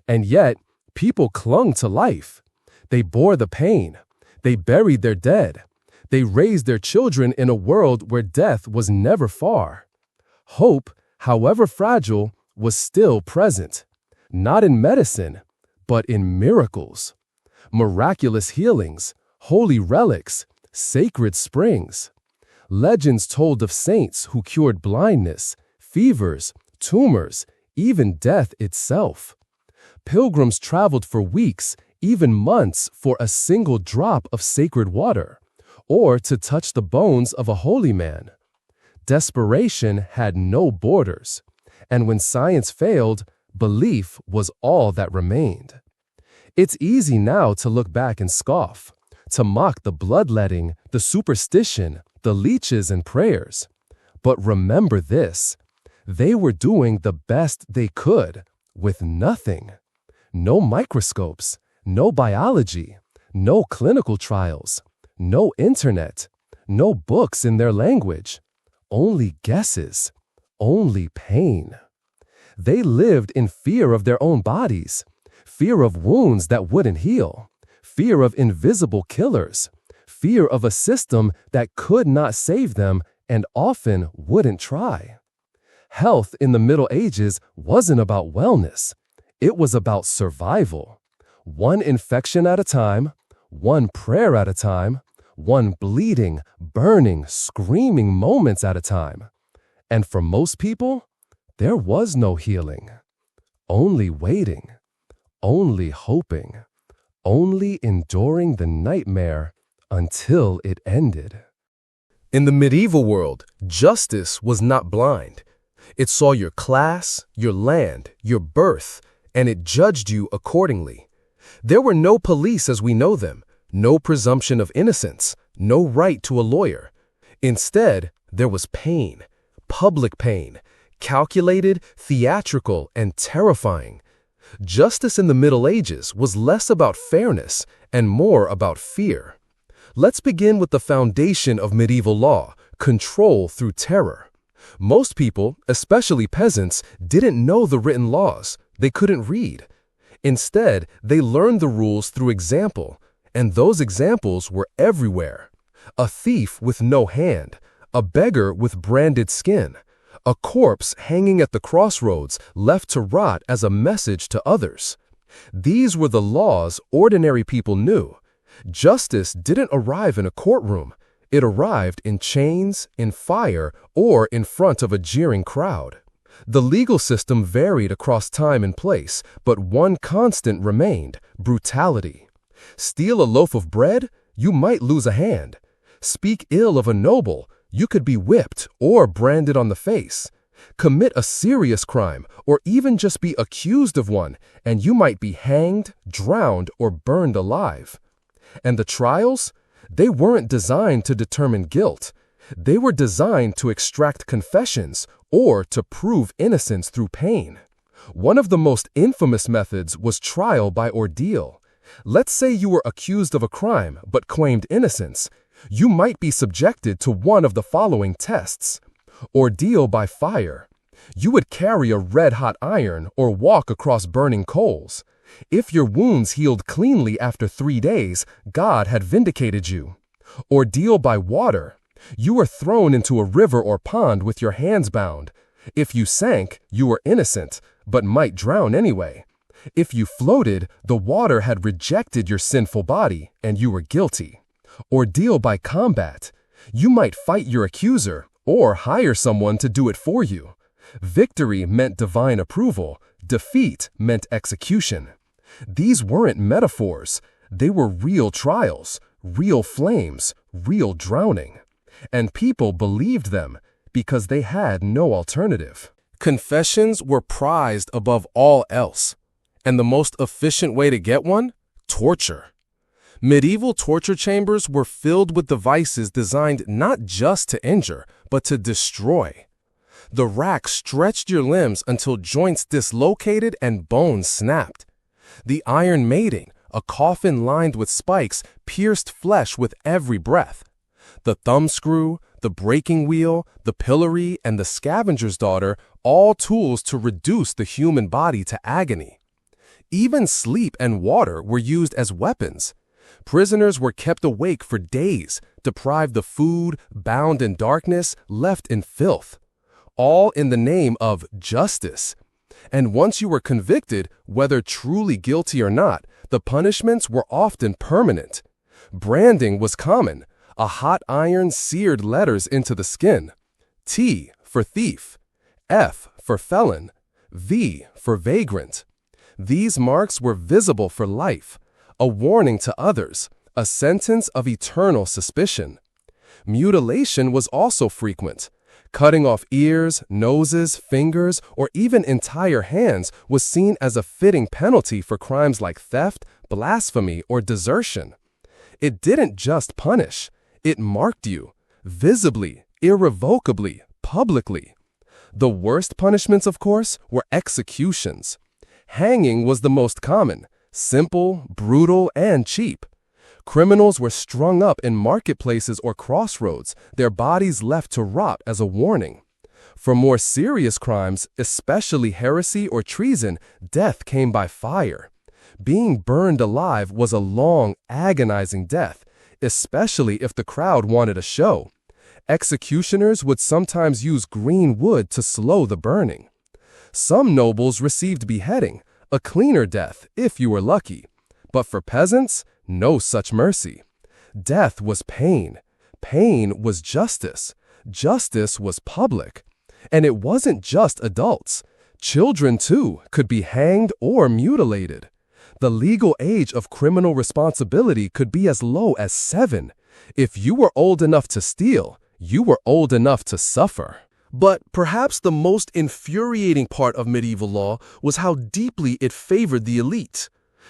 And yet, people clung to life. They bore the pain. They buried their dead. They raised their children in a world where death was never far. Hope, however fragile, was still present. Not in medicine, but in miracles. Miraculous healings, holy relics, sacred springs. Legends told of saints who cured blindness, fevers, tumors, even death itself. Pilgrims traveled for weeks, even months, for a single drop of sacred water, or to touch the bones of a holy man. Desperation had no borders, and when science failed, belief was all that remained. It's easy now to look back and scoff, to mock the bloodletting, the superstition, the leeches and prayers. But remember this, they were doing the best they could with nothing. No microscopes, no biology, no clinical trials, no internet, no books in their language, only guesses, only pain. They lived in fear of their own bodies, fear of wounds that wouldn't heal, fear of invisible killers, fear of a system that could not save them and often wouldn't try. Health in the Middle Ages wasn't about wellness. It was about survival. One infection at a time, one prayer at a time, one bleeding, burning, screaming moments at a time. And for most people, there was no healing. Only waiting, only hoping, only enduring the nightmare until it ended. In the medieval world, justice was not blind. It saw your class, your land, your birth, and it judged you accordingly. There were no police as we know them, no presumption of innocence, no right to a lawyer. Instead, there was pain, public pain, calculated, theatrical, and terrifying. Justice in the Middle Ages was less about fairness and more about fear. Let's begin with the foundation of medieval law, control through terror. Most people, especially peasants, didn't know the written laws. They couldn't read. Instead, they learned the rules through example, and those examples were everywhere. A thief with no hand, a beggar with branded skin, a corpse hanging at the crossroads left to rot as a message to others. These were the laws ordinary people knew. Justice didn't arrive in a courtroom. It arrived in chains, in fire, or in front of a jeering crowd. The legal system varied across time and place, but one constant remained: brutality. Steal a loaf of bread, you might lose a hand. Speak ill of a noble, you could be whipped or branded on the face. Commit a serious crime, or even just be accused of one, and you might be hanged, drowned, or burned alive. And the trials? They weren't designed to determine guilt. They were designed to extract confessions or to prove innocence through pain. One of the most infamous methods was trial by ordeal. Let's say you were accused of a crime but claimed innocence. You might be subjected to one of the following tests. Ordeal by fire. You would carry a red-hot iron or walk across burning coals. If your wounds healed cleanly after 3 days, God had vindicated you. Ordeal by water. You were thrown into a river or pond with your hands bound. If you sank, you were innocent, but might drown anyway. If you floated, the water had rejected your sinful body, and you were guilty. Ordeal by combat. You might fight your accuser, or hire someone to do it for you. Victory meant divine approval. Defeat meant execution. These weren't metaphors. They were real trials, real flames, real drowning. And people believed them because they had no alternative. Confessions were prized above all else. And the most efficient way to get one? Torture. Medieval torture chambers were filled with devices designed not just to injure, but to destroy. The rack stretched your limbs until joints dislocated and bones snapped. The iron mating, a coffin lined with spikes, pierced flesh with every breath. The thumbscrew, the breaking wheel, the pillory, and the scavenger's daughter, all tools to reduce the human body to agony. Even sleep and water were used as weapons. Prisoners were kept awake for days, deprived of food, bound in darkness, left in filth. All in the name of justice. And once you were convicted, whether truly guilty or not, the punishments were often permanent. Branding was common. A hot iron seared letters into the skin. T for thief, F for felon, V for vagrant. These marks were visible for life, a warning to others, a sentence of eternal suspicion. Mutilation was also frequent. Cutting off ears, noses, fingers, or even entire hands was seen as a fitting penalty for crimes like theft, blasphemy, or desertion. It didn't just punish. It marked you, visibly, irrevocably, publicly. The worst punishments, of course, were executions. Hanging was the most common, simple, brutal, and cheap. Criminals were strung up in marketplaces or crossroads, their bodies left to rot as a warning. For more serious crimes, especially heresy or treason, death came by fire. Being burned alive was a long, agonizing death, especially if the crowd wanted a show. Executioners would sometimes use green wood to slow the burning. Some nobles received beheading, a cleaner death if you were lucky. But for peasants, no such mercy. Death was pain. Pain was justice. Justice was public. And it wasn't just adults. Children, too, could be hanged or mutilated. The legal age of criminal responsibility could be as low as 7. If you were old enough to steal, you were old enough to suffer. But perhaps the most infuriating part of medieval law was how deeply it favored the elite.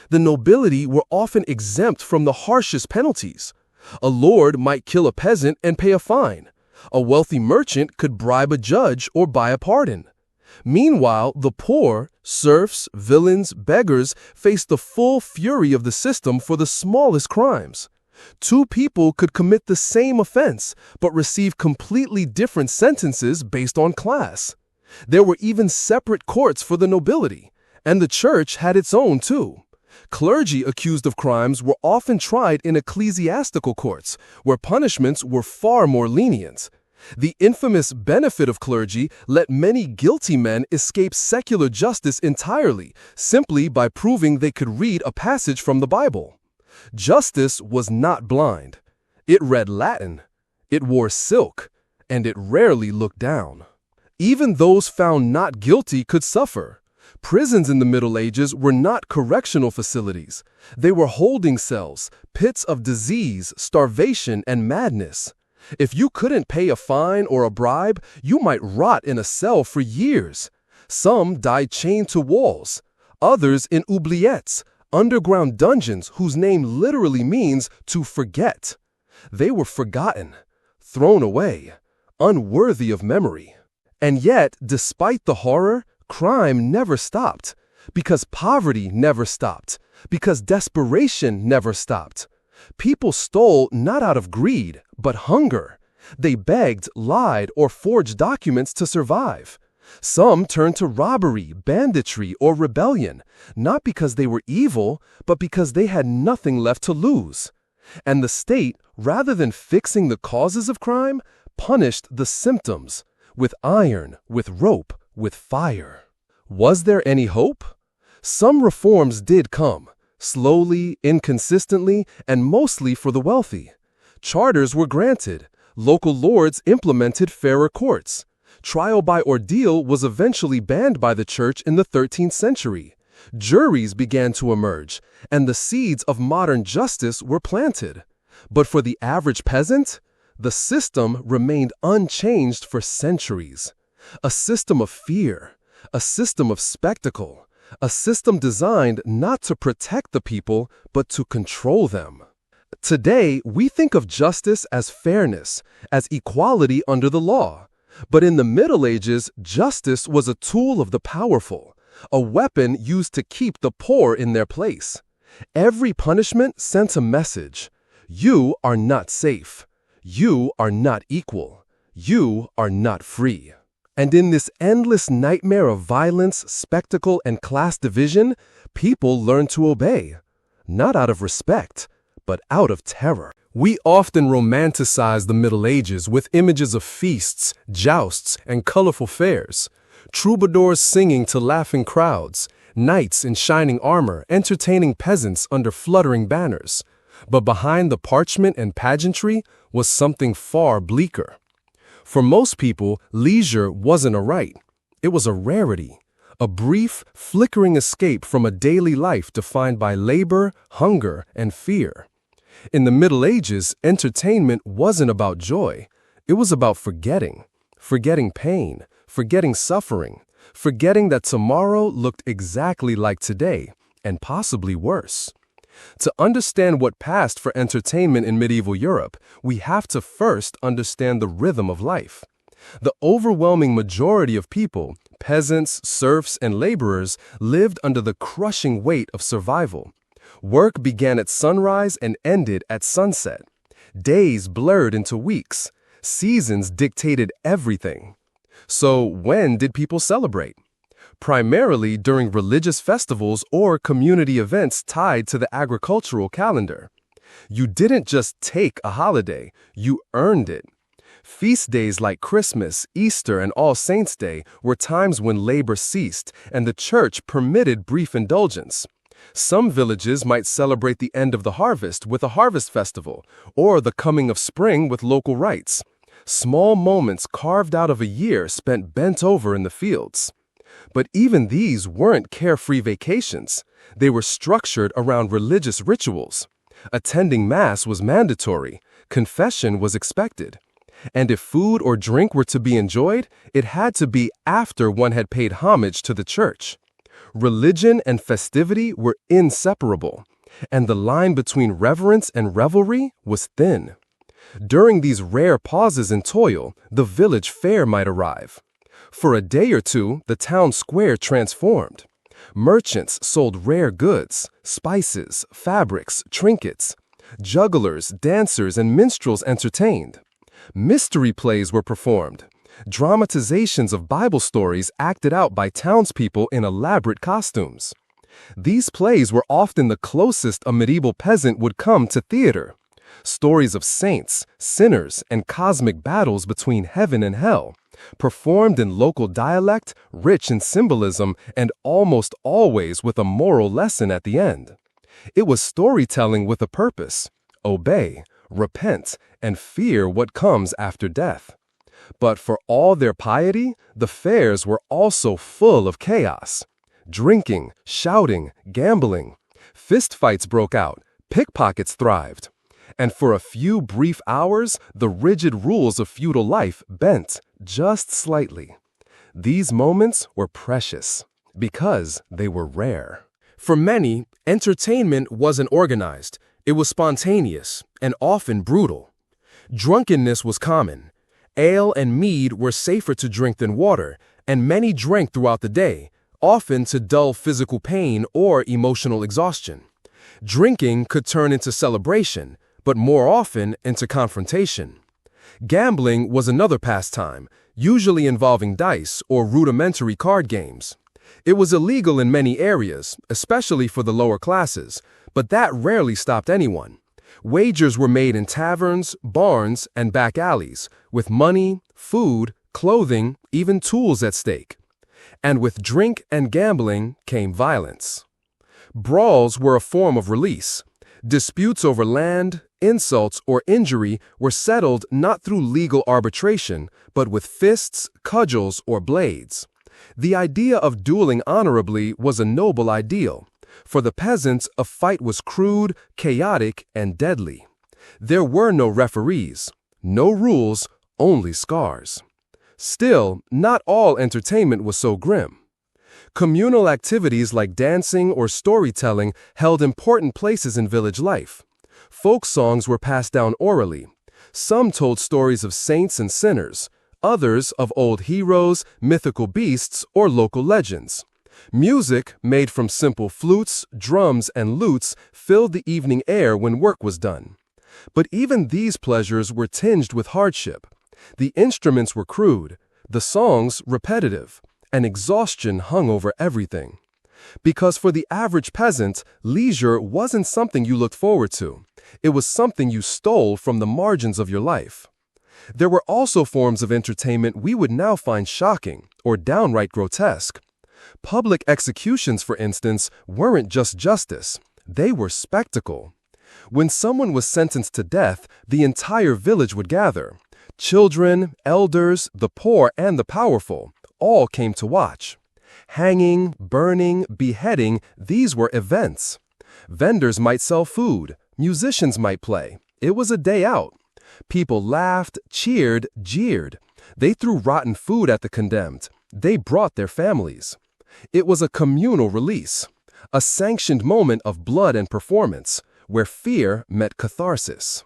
The nobility were often exempt from the harshest penalties. A lord might kill a peasant and pay a fine. A wealthy merchant could bribe a judge or buy a pardon. Meanwhile, the poor, serfs, villains, beggars faced the full fury of the system for the smallest crimes. 2 people could commit the same offense, but receive completely different sentences based on class. There were even separate courts for the nobility, and the church had its own too. Clergy accused of crimes were often tried in ecclesiastical courts, where punishments were far more lenient. The infamous benefit of clergy let many guilty men escape secular justice entirely, simply by proving they could read a passage from the Bible. Justice was not blind. It read Latin, it wore silk, and it rarely looked down. Even those found not guilty could suffer. Prisons in the Middle Ages were not correctional facilities. They were holding cells, pits of disease, starvation, and madness. If you couldn't pay a fine or a bribe, you might rot in a cell for years. Some died chained to walls, others in oubliettes, underground dungeons whose name literally means to forget. They were forgotten, thrown away, unworthy of memory. And yet, despite the horror, crime never stopped, because poverty never stopped, because desperation never stopped. People stole not out of greed, but hunger. They begged, lied, or forged documents to survive. Some turned to robbery, banditry, or rebellion, not because they were evil, but because they had nothing left to lose. And the state, rather than fixing the causes of crime, punished the symptoms, with iron, with rope, with fire. Was there any hope? Some reforms did come, slowly, inconsistently, and mostly for the wealthy. Charters were granted. Local lords implemented fairer courts. Trial by ordeal was eventually banned by the church in the 13th century. Juries began to emerge, and the seeds of modern justice were planted. But for the average peasant, the system remained unchanged for centuries. A system of fear, a system of spectacle, a system designed not to protect the people, but to control them. Today, we think of justice as fairness, as equality under the law. But in the Middle Ages, justice was a tool of the powerful, a weapon used to keep the poor in their place. Every punishment sent a message. You are not safe. You are not equal. You are not free. And in this endless nightmare of violence, spectacle, and class division, people learn to obey, not out of respect, but out of terror. We often romanticize the Middle Ages with images of feasts, jousts, and colorful fairs, troubadours singing to laughing crowds, knights in shining armor entertaining peasants under fluttering banners. But behind the parchment and pageantry was something far bleaker. For most people, leisure wasn't a right. It was a rarity, a brief, flickering escape from a daily life defined by labor, hunger, and fear. In the Middle Ages, entertainment wasn't about joy. It was about forgetting pain, forgetting suffering, forgetting that tomorrow looked exactly like today, and possibly worse. To understand what passed for entertainment in medieval Europe, we have to first understand the rhythm of life. The overwhelming majority of people, peasants, serfs, and laborers, lived under the crushing weight of survival. Work began at sunrise and ended at sunset. Days blurred into weeks. Seasons dictated everything. So when did people celebrate? Primarily during religious festivals or community events tied to the agricultural calendar. You didn't just take a holiday, you earned it. Feast days like Christmas, Easter, and All Saints' Day were times when labor ceased and the church permitted brief indulgence. Some villages might celebrate the end of the harvest with a harvest festival, or the coming of spring with local rites. Small moments carved out of a year spent bent over in the fields. But even these weren't carefree vacations. They were structured around religious rituals. Attending Mass was mandatory. Confession was expected. And if food or drink were to be enjoyed, it had to be after one had paid homage to the church. Religion and festivity were inseparable, and the line between reverence and revelry was thin. During these rare pauses in toil, the village fair might arrive. For a day or two, the town square transformed. Merchants sold rare goods, spices, fabrics, trinkets. Jugglers, dancers, and minstrels entertained. Mystery plays were performed. Dramatizations of Bible stories acted out by townspeople in elaborate costumes. These plays were often the closest a medieval peasant would come to theater. Stories of saints, sinners, and cosmic battles between heaven and hell, performed in local dialect, rich in symbolism, and almost always with a moral lesson at the end. It was storytelling with a purpose: obey, repent, and fear what comes after death. But for all their piety, the fairs were also full of chaos. Drinking, shouting, gambling. Fistfights broke out. Pickpockets thrived. And for a few brief hours, the rigid rules of feudal life bent just slightly. These moments were precious because they were rare. For many, entertainment wasn't organized. It was spontaneous and often brutal. Drunkenness was common. Ale and mead were safer to drink than water, and many drank throughout the day, often to dull physical pain or emotional exhaustion. Drinking could turn into celebration, but more often into confrontation. Gambling was another pastime, usually involving dice or rudimentary card games. It was illegal in many areas, especially for the lower classes, but that rarely stopped anyone. Wagers were made in taverns, barns, and back alleys, with money, food, clothing, even tools at stake. And with drink and gambling came violence. Brawls were a form of release. Disputes over land, insults, or injury were settled not through legal arbitration, but with fists, cudgels, or blades. The idea of dueling honorably was a noble ideal. For the peasants, a fight was crude, chaotic, and deadly. There were no referees, no rules, only scars. Still, not all entertainment was so grim. Communal activities like dancing or storytelling held important places in village life. Folk songs were passed down orally. Some told stories of saints and sinners, others of old heroes, mythical beasts, or local legends. Music, made from simple flutes, drums, and lutes, filled the evening air when work was done. But even these pleasures were tinged with hardship. The instruments were crude, the songs repetitive, and exhaustion hung over everything. Because for the average peasant, leisure wasn't something you looked forward to. It was something you stole from the margins of your life. There were also forms of entertainment we would now find shocking or downright grotesque. Public executions, for instance, weren't just justice. They were spectacle. When someone was sentenced to death, the entire village would gather. Children, elders, the poor, and the powerful all came to watch. Hanging, burning, beheading, these were events. Vendors might sell food. Musicians might play. It was a day out. People laughed, cheered, jeered. They threw rotten food at the condemned. They brought their families. It was a communal release, a sanctioned moment of blood and performance, where fear met catharsis.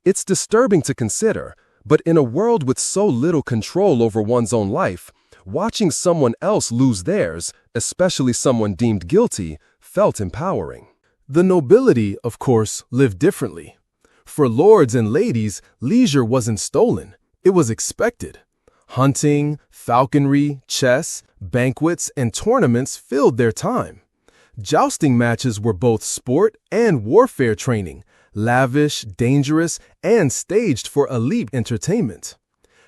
It's disturbing to consider, but in a world with so little control over one's own life, watching someone else lose theirs, especially someone deemed guilty, felt empowering. The nobility, of course, lived differently. For lords and ladies, leisure wasn't stolen, it was expected. Hunting, falconry, chess, banquets, and tournaments filled their time. Jousting matches were both sport and warfare training, lavish, dangerous, and staged for elite entertainment.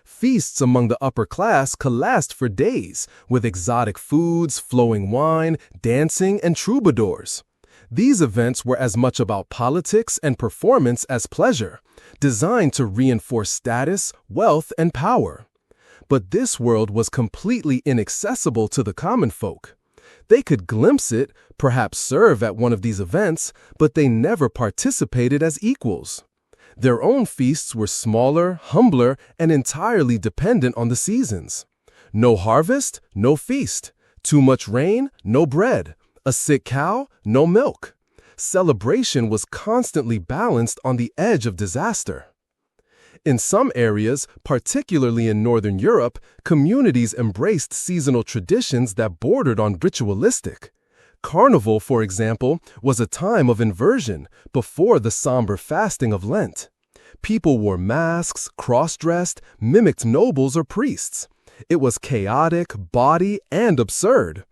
Feasts among the upper class could last for days, with exotic foods, flowing wine, dancing, and troubadours. These events were as much about politics and performance as pleasure, designed to reinforce status, wealth, and power. But this world was completely inaccessible to the common folk. They could glimpse it, perhaps serve at one of these events, but they never participated as equals. Their own feasts were smaller, humbler, and entirely dependent on the seasons. No harvest, no feast. Too much rain, no bread. A sick cow, no milk. Celebration was constantly balanced on the edge of disaster. In some areas, particularly in Northern Europe, communities embraced seasonal traditions that bordered on ritualistic. Carnival, for example, was a time of inversion before the somber fasting of Lent. People wore masks, cross-dressed, mimicked nobles or priests. It was chaotic, bawdy, and absurd.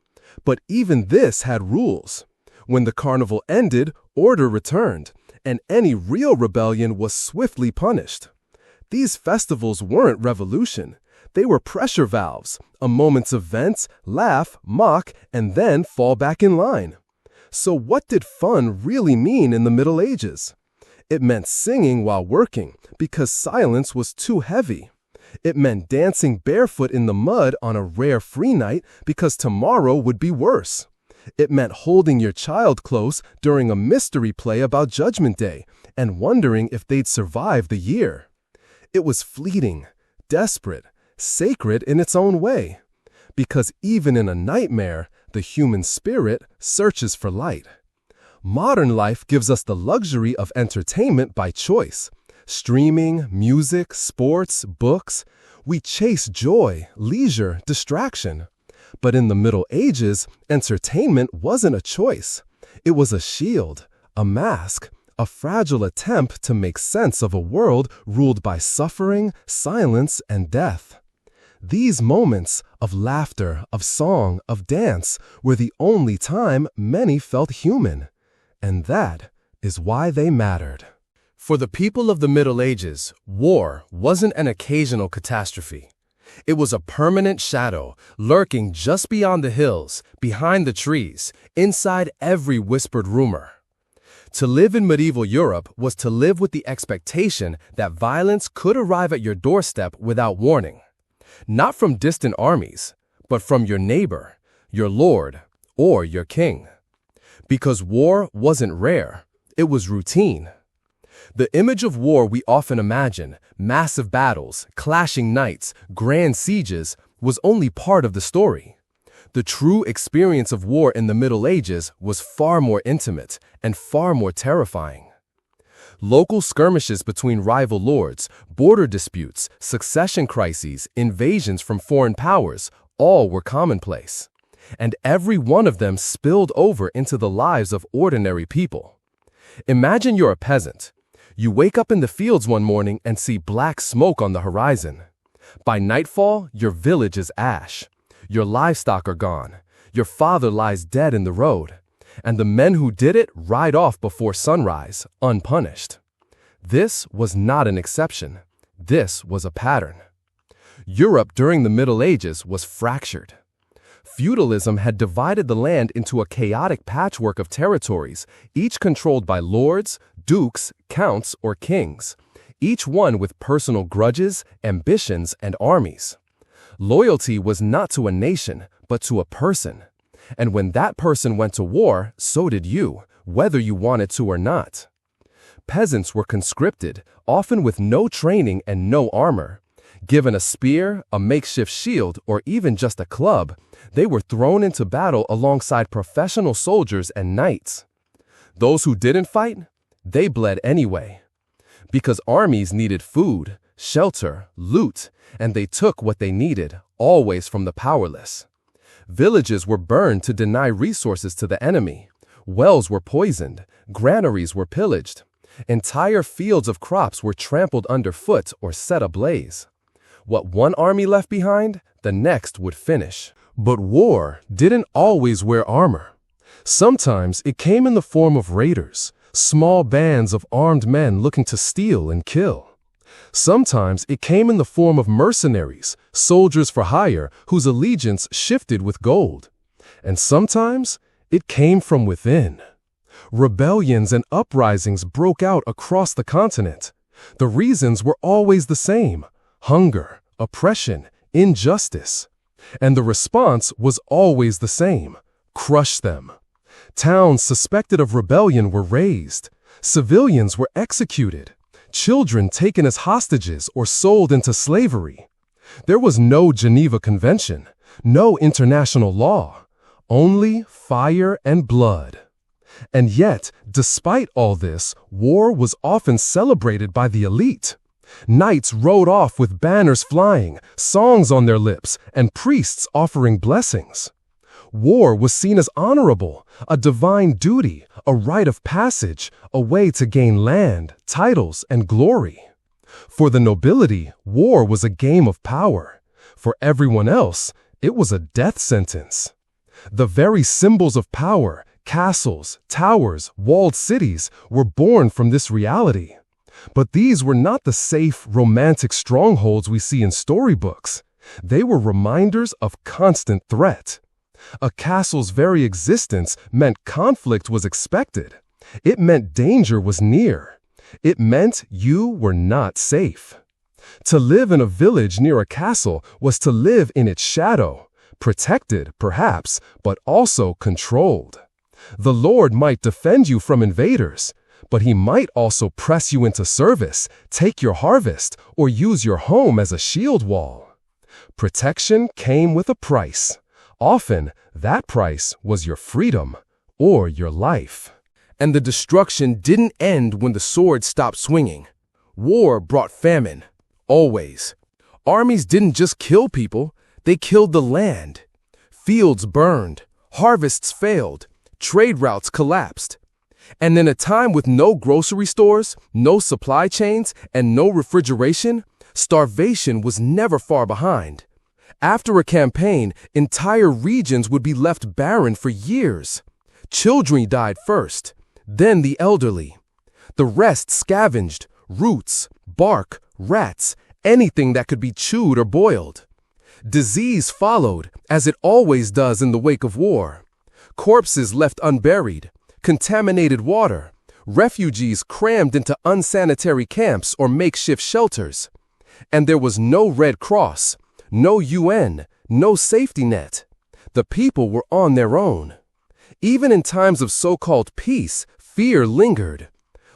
But even this had rules. When the carnival ended, order returned, and any real rebellion was swiftly punished. These festivals weren't revolution. They were pressure valves, a moment's events, laugh, mock, and then fall back in line. So what did fun really mean in the Middle Ages? It meant singing while working, because silence was too heavy. It meant dancing barefoot in the mud on a rare free night because tomorrow would be worse. It meant holding your child close during a mystery play about Judgment Day and wondering if they'd survive the year. It was fleeting, desperate, sacred in its own way, because even in a nightmare, the human spirit searches for light. Modern life gives us the luxury of entertainment by choice. Streaming, music, sports, books. We chase joy, leisure, distraction. But in the Middle Ages, entertainment wasn't a choice. It was a shield, a mask, a fragile attempt to make sense of a world ruled by suffering, silence, and death. These moments of laughter, of song, of dance were the only time many felt human. And that is why they mattered. For the people of the Middle Ages, war wasn't an occasional catastrophe. It was a permanent shadow, lurking just beyond the hills, behind the trees, inside every whispered rumor. To live in medieval Europe was to live with the expectation that violence could arrive at your doorstep without warning. Not from distant armies, but from your neighbor, your lord, or your king. Because war wasn't rare, it was routine. The image of war we often imagine, massive battles, clashing knights, grand sieges, was only part of the story. The true experience of war in the Middle Ages was far more intimate and far more terrifying. Local skirmishes between rival lords, border disputes, succession crises, invasions from foreign powers, all were commonplace. And every one of them spilled over into the lives of ordinary people. Imagine you're a peasant. You wake up in the fields one morning and see black smoke on the horizon. By nightfall, your village is ash. Your livestock are gone. Your father lies dead in the road. And the men who did it ride off before sunrise, unpunished. This was not an exception. This was a pattern. Europe during the Middle Ages was fractured. Feudalism had divided the land into a chaotic patchwork of territories, each controlled by lords, dukes, counts, or kings, each one with personal grudges, ambitions, and armies. Loyalty was not to a nation, but to a person. And when that person went to war, so did you, whether you wanted to or not. Peasants were conscripted, often with no training and no armor. Given a spear, a makeshift shield, or even just a club, they were thrown into battle alongside professional soldiers and knights. Those who didn't fight, they bled anyway. Because armies needed food, shelter, loot, and they took what they needed, always from the powerless. Villages were burned to deny resources to the enemy. Wells were poisoned. Granaries were pillaged. Entire fields of crops were trampled underfoot or set ablaze. What one army left behind, the next would finish. But war didn't always wear armor. Sometimes it came in the form of raiders, small bands of armed men looking to steal and kill. Sometimes it came in the form of mercenaries, soldiers for hire whose allegiance shifted with gold. And sometimes it came from within. Rebellions and uprisings broke out across the continent. The reasons were always the same: hunger, oppression, injustice. And the response was always the same: crush them. Towns suspected of rebellion were razed. Civilians were executed. Children taken as hostages or sold into slavery. There was no Geneva Convention, no international law, only fire and blood. And yet, despite all this, war was often celebrated by the elite. Knights rode off with banners flying, songs on their lips, and priests offering blessings. War was seen as honorable, a divine duty, a rite of passage, a way to gain land, titles, and glory. For the nobility, war was a game of power. For everyone else, it was a death sentence. The very symbols of power, castles, towers, walled cities, were born from this reality. But these were not the safe, romantic strongholds we see in storybooks. They were reminders of constant threat. A castle's very existence meant conflict was expected. It meant danger was near. It meant you were not safe. To live in a village near a castle was to live in its shadow, protected, perhaps, but also controlled. The Lord might defend you from invaders, but he might also press you into service, take your harvest, or use your home as a shield wall. Protection came with a price. Often, that price was your freedom or your life. And the destruction didn't end when the sword stopped swinging. War brought famine, always. Armies didn't just kill people, they killed the land. Fields burned, harvests failed, trade routes collapsed. And in a time with no grocery stores, no supply chains, and no refrigeration, starvation was never far behind. After a campaign, entire regions would be left barren for years. Children died first, then the elderly. The rest scavenged, roots, bark, rats, anything that could be chewed or boiled. Disease followed, as it always does in the wake of war. Corpses left unburied, contaminated water, refugees crammed into unsanitary camps or makeshift shelters. And there was no Red Cross, no UN, No safety net. The people were on their own. Even in times of so-called peace, fear lingered.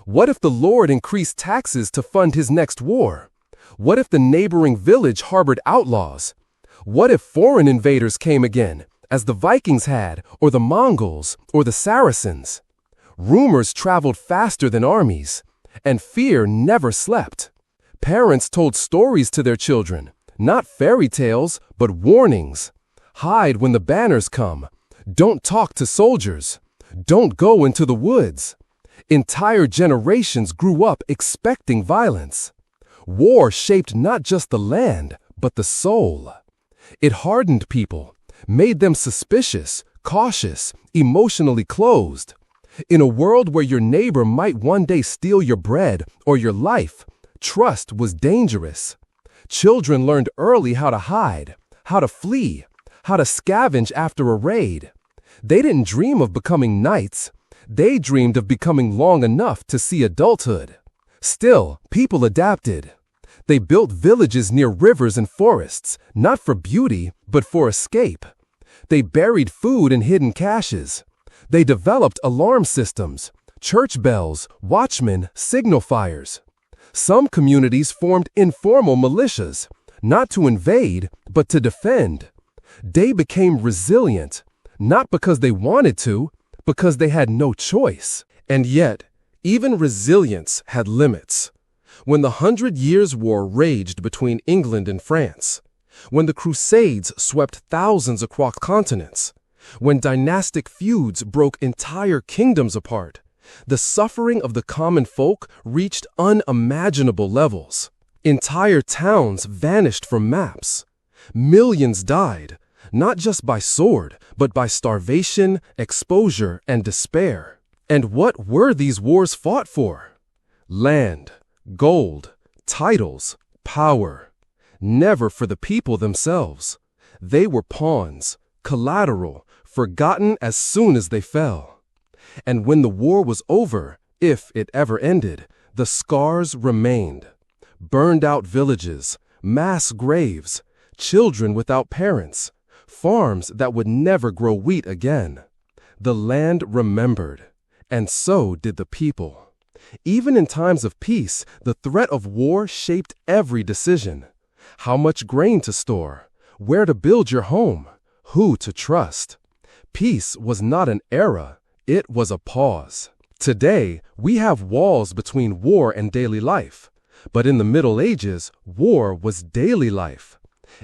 What if the Lord increased taxes to fund his next war? What if the neighboring village harbored outlaws? What if foreign invaders came again, as the Vikings had, or the Mongols, or the Saracens? Rumors traveled faster than armies, and fear never slept. Parents told stories to their children, not fairy tales, but warnings. Hide when the banners come. Don't talk to soldiers. Don't go into the woods. Entire generations grew up expecting violence. War shaped not just the land, but the soul. It hardened people, made them suspicious, cautious, emotionally closed. In a world where your neighbor might one day steal your bread or your life, trust was dangerous. Children learned early how to hide, how to flee, how to scavenge after a raid. They didn't dream of becoming knights. They dreamed of becoming long enough to see adulthood. Still, people adapted. They built villages near rivers and forests, not for beauty, but for escape. They buried food in hidden caches. They developed alarm systems, church bells, watchmen, signal fires. Some communities formed informal militias, not to invade, but to defend. They became resilient, not because they wanted to, because they had no choice. And yet, even resilience had limits. When the 100 Years' War raged between England and France, when the Crusades swept thousands across continents, when dynastic feuds broke entire kingdoms apart, the suffering of the common folk reached unimaginable levels. Entire towns vanished from maps. Millions died, not just by sword, but by starvation, exposure, and despair. And what were these wars fought for? Land, gold, titles, power. Never for the people themselves. They were pawns, collateral, forgotten as soon as they fell. And when the war was over, if it ever ended, the scars remained. Burned out villages, mass graves, children without parents, farms that would never grow wheat again. The land remembered, and so did the people. Even in times of peace, the threat of war shaped every decision. How much grain to store, where to build your home, who to trust. Peace was not an era, it was a pause. Today, we have walls between war and daily life. But in the Middle Ages, war was daily life.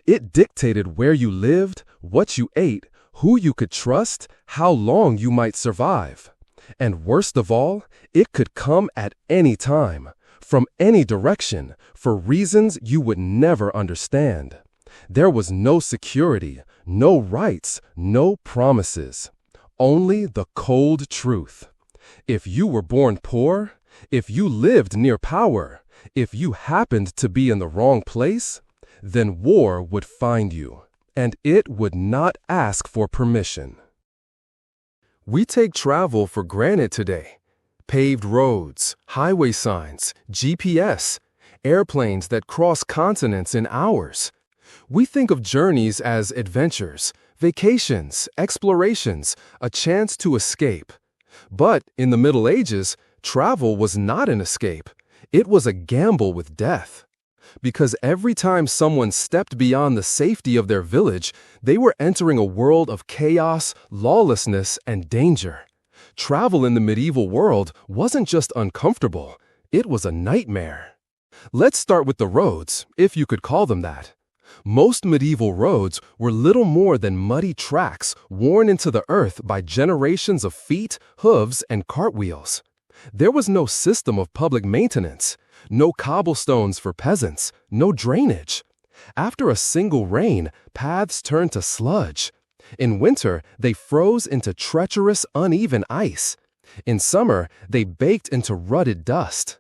It dictated where you lived, what you ate, who you could trust, how long you might survive. And worst of all, it could come at any time, from any direction, for reasons you would never understand. There was no security, no rights, no promises. Only the cold truth. If you were born poor, if you lived near power, if you happened to be in the wrong place, then war would find you, and it would not ask for permission. We take travel for granted today. Paved roads, highway signs, GPS, airplanes that cross continents in hours. We think of journeys as adventures, vacations, explorations, a chance to escape. But in the Middle Ages, travel was not an escape. It was a gamble with death. Because every time someone stepped beyond the safety of their village, they were entering a world of chaos, lawlessness, and danger. Travel in the medieval world wasn't just uncomfortable, it was a nightmare. Let's start with the roads, if you could call them that. Most medieval roads were little more than muddy tracks worn into the earth by generations of feet, hooves, and cartwheels. There was no system of public maintenance, no cobblestones for peasants, no drainage. After a single rain, paths turned to sludge. In winter, they froze into treacherous, uneven ice. In summer, they baked into rutted dust.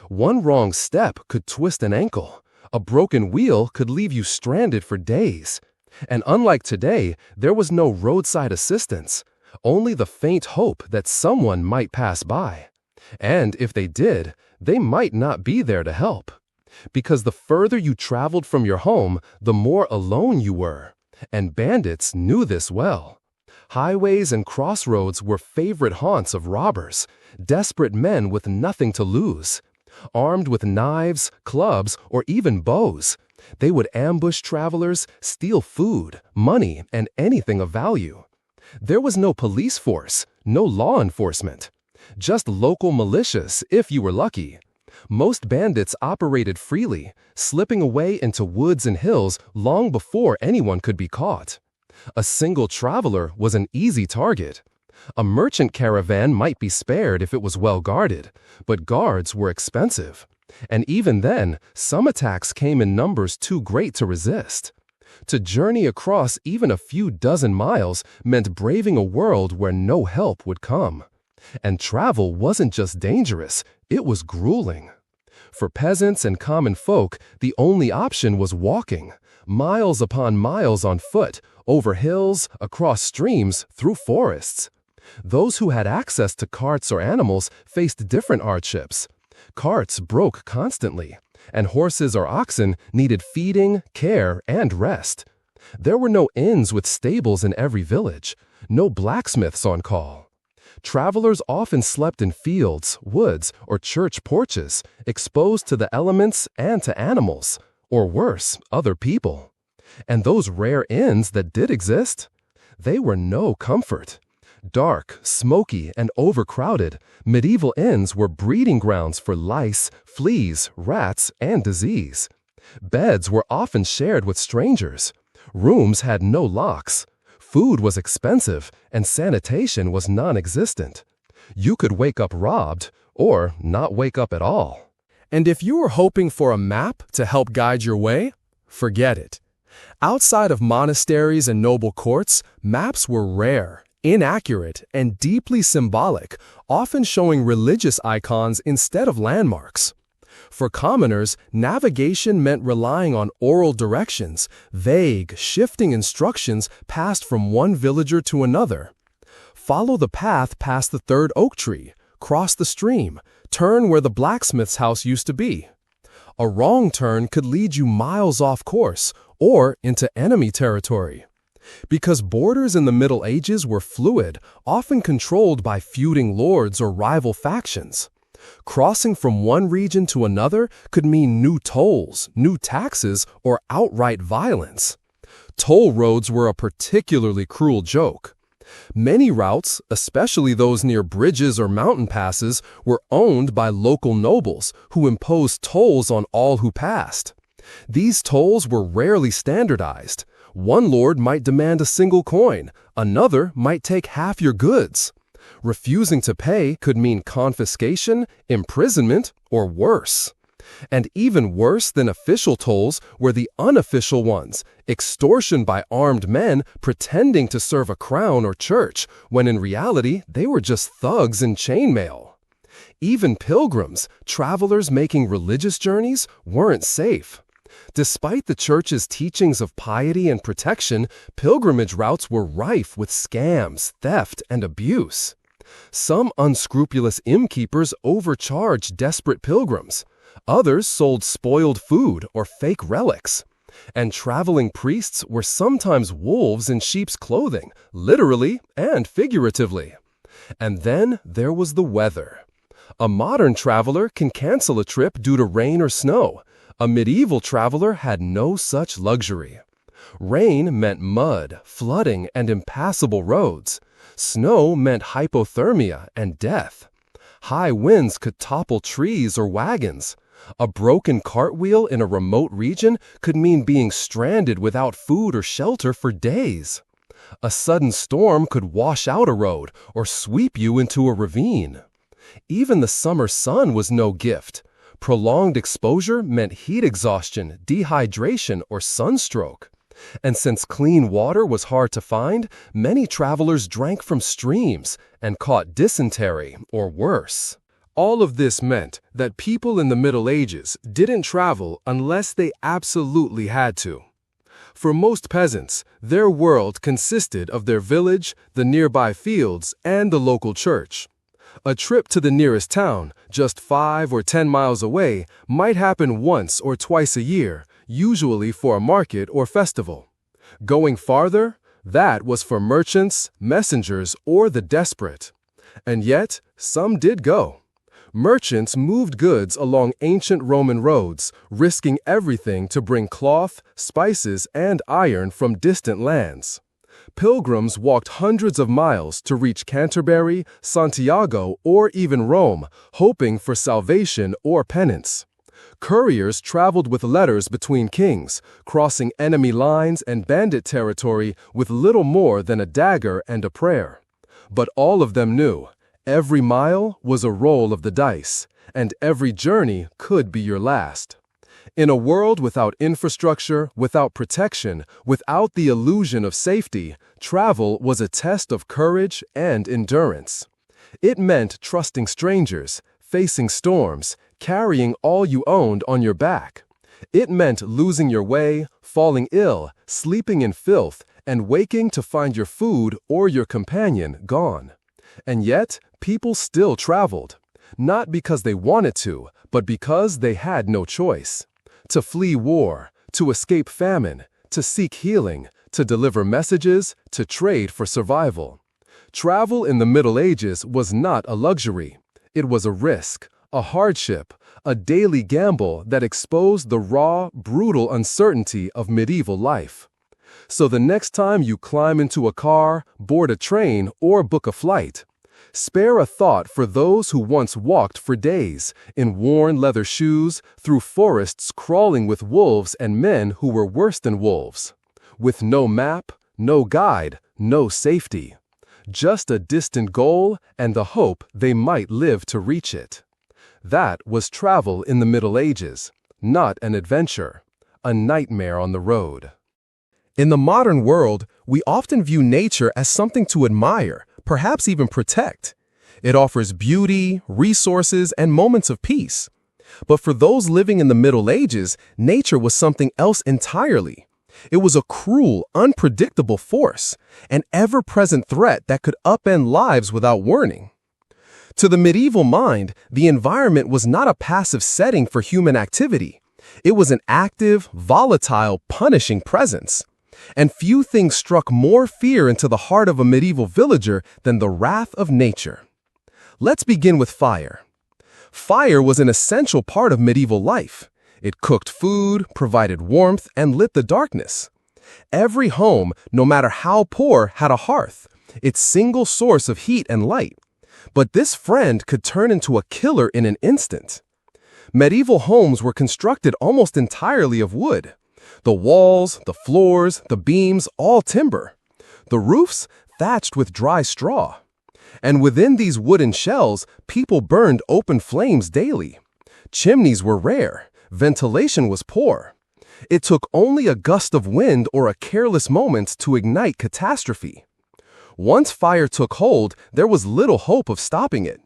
One wrong step could twist an ankle. A broken wheel could leave you stranded for days. And unlike today, there was no roadside assistance, only the faint hope that someone might pass by. And if they did, they might not be there to help. Because the further you traveled from your home, the more alone you were. And bandits knew this well. Highways and crossroads were favorite haunts of robbers, desperate men with nothing to lose. Armed with knives, clubs, or even bows, they would ambush travelers, steal food, money, and anything of value. There was no police force, no law enforcement. Just local militias, if you were lucky. Most bandits operated freely, slipping away into woods and hills long before anyone could be caught. A single traveler was an easy target. A merchant caravan might be spared if it was well guarded, but guards were expensive. And even then, some attacks came in numbers too great to resist. To journey across even a few dozen miles meant braving a world where no help would come. And travel wasn't just dangerous, it was grueling. For peasants and common folk, the only option was walking, miles upon miles on foot, over hills, across streams, through forests. Those who had access to carts or animals faced different hardships. Carts broke constantly, and horses or oxen needed feeding, care, and rest. There were no inns with stables in every village, no blacksmiths on call. Travelers often slept in fields, woods, or church porches, exposed to the elements and to animals, or worse, other people. And those rare inns that did exist, they were no comfort. Dark, smoky, and overcrowded, medieval inns were breeding grounds for lice, fleas, rats, and disease. Beds were often shared with strangers. Rooms had no locks. Food was expensive, and sanitation was non-existent. You could wake up robbed, or not wake up at all. And if you were hoping for a map to help guide your way, forget it. Outside of monasteries and noble courts, maps were rare, inaccurate, and deeply symbolic, often showing religious icons instead of landmarks. For commoners, navigation meant relying on oral directions, vague, shifting instructions passed from one villager to another. Follow the path past the third oak tree, cross the stream, turn where the blacksmith's house used to be. A wrong turn could lead you miles off course or into enemy territory. Because borders in the Middle Ages were fluid, often controlled by feuding lords or rival factions. Crossing from one region to another could mean new tolls, new taxes, or outright violence. Toll roads were a particularly cruel joke. Many routes, especially those near bridges or mountain passes, were owned by local nobles who imposed tolls on all who passed. These tolls were rarely standardized. One lord might demand a single coin, another might take half your goods. Refusing to pay could mean confiscation, imprisonment, or worse. And even worse than official tolls were the unofficial ones, extortion by armed men pretending to serve a crown or church, when in reality they were just thugs in chainmail. Even pilgrims, travelers making religious journeys, weren't safe. Despite the church's teachings of piety and protection, pilgrimage routes were rife with scams, theft, and abuse. Some unscrupulous innkeepers overcharged desperate pilgrims. Others sold spoiled food or fake relics. And traveling priests were sometimes wolves in sheep's clothing, literally and figuratively. And then there was the weather. A modern traveler can cancel a trip due to rain or snow. A medieval traveler had no such luxury. Rain meant mud, flooding, and impassable roads. Snow meant hypothermia and death. High winds could topple trees or wagons. A broken cartwheel in a remote region could mean being stranded without food or shelter for days. A sudden storm could wash out a road or sweep you into a ravine. Even the summer sun was no gift. Prolonged exposure meant heat exhaustion, dehydration, or sunstroke. And since clean water was hard to find, many travelers drank from streams and caught dysentery or worse. All of this meant that people in the Middle Ages didn't travel unless they absolutely had to. For most peasants, their world consisted of their village, the nearby fields, and the local church. A trip to the nearest town, just 5 or 10 miles away, might happen once or twice a year, usually for a market or festival. Going farther, that was for merchants, messengers, or the desperate. And yet, some did go. Merchants moved goods along ancient Roman roads, risking everything to bring cloth, spices, and iron from distant lands. Pilgrims walked hundreds of miles to reach Canterbury, Santiago, or even Rome, hoping for salvation or penance. Couriers traveled with letters between kings, crossing enemy lines and bandit territory with little more than a dagger and a prayer. But all of them knew, every mile was a roll of the dice, and every journey could be your last. In a world without infrastructure, without protection, without the illusion of safety, travel was a test of courage and endurance. It meant trusting strangers, facing storms, carrying all you owned on your back. It meant losing your way, falling ill, sleeping in filth, and waking to find your food or your companion gone. And yet, people still traveled, not because they wanted to, but because they had no choice. To flee war, to escape famine, to seek healing, to deliver messages, to trade for survival. Travel in the Middle Ages was not a luxury. It was a risk, a hardship, a daily gamble that exposed the raw, brutal uncertainty of medieval life. So the next time you climb into a car, board a train, or book a flight, spare a thought for those who once walked for days, in worn leather shoes, through forests crawling with wolves and men who were worse than wolves. With no map, no guide, no safety. Just a distant goal and the hope they might live to reach it. That was travel in the Middle Ages, not an adventure, a nightmare on the road. In the modern world, we often view nature as something to admire, perhaps even protect. It offers beauty, resources, and moments of peace. But for those living in the Middle Ages, nature was something else entirely. It was a cruel, unpredictable force, an ever-present threat that could upend lives without warning. To the medieval mind, the environment was not a passive setting for human activity. It was an active, volatile, punishing presence. And few things struck more fear into the heart of a medieval villager than the wrath of nature. Let's begin with fire. Fire was an essential part of medieval life. It cooked food, provided warmth, and lit the darkness. Every home, no matter how poor, had a hearth, its single source of heat and light. But this friend could turn into a killer in an instant. Medieval homes were constructed almost entirely of wood. The walls, the floors, the beams, all timber. The roofs, thatched with dry straw. And within these wooden shells, people burned open flames daily. Chimneys were rare. Ventilation was poor. It took only a gust of wind or a careless moment to ignite catastrophe. Once fire took hold, there was little hope of stopping it.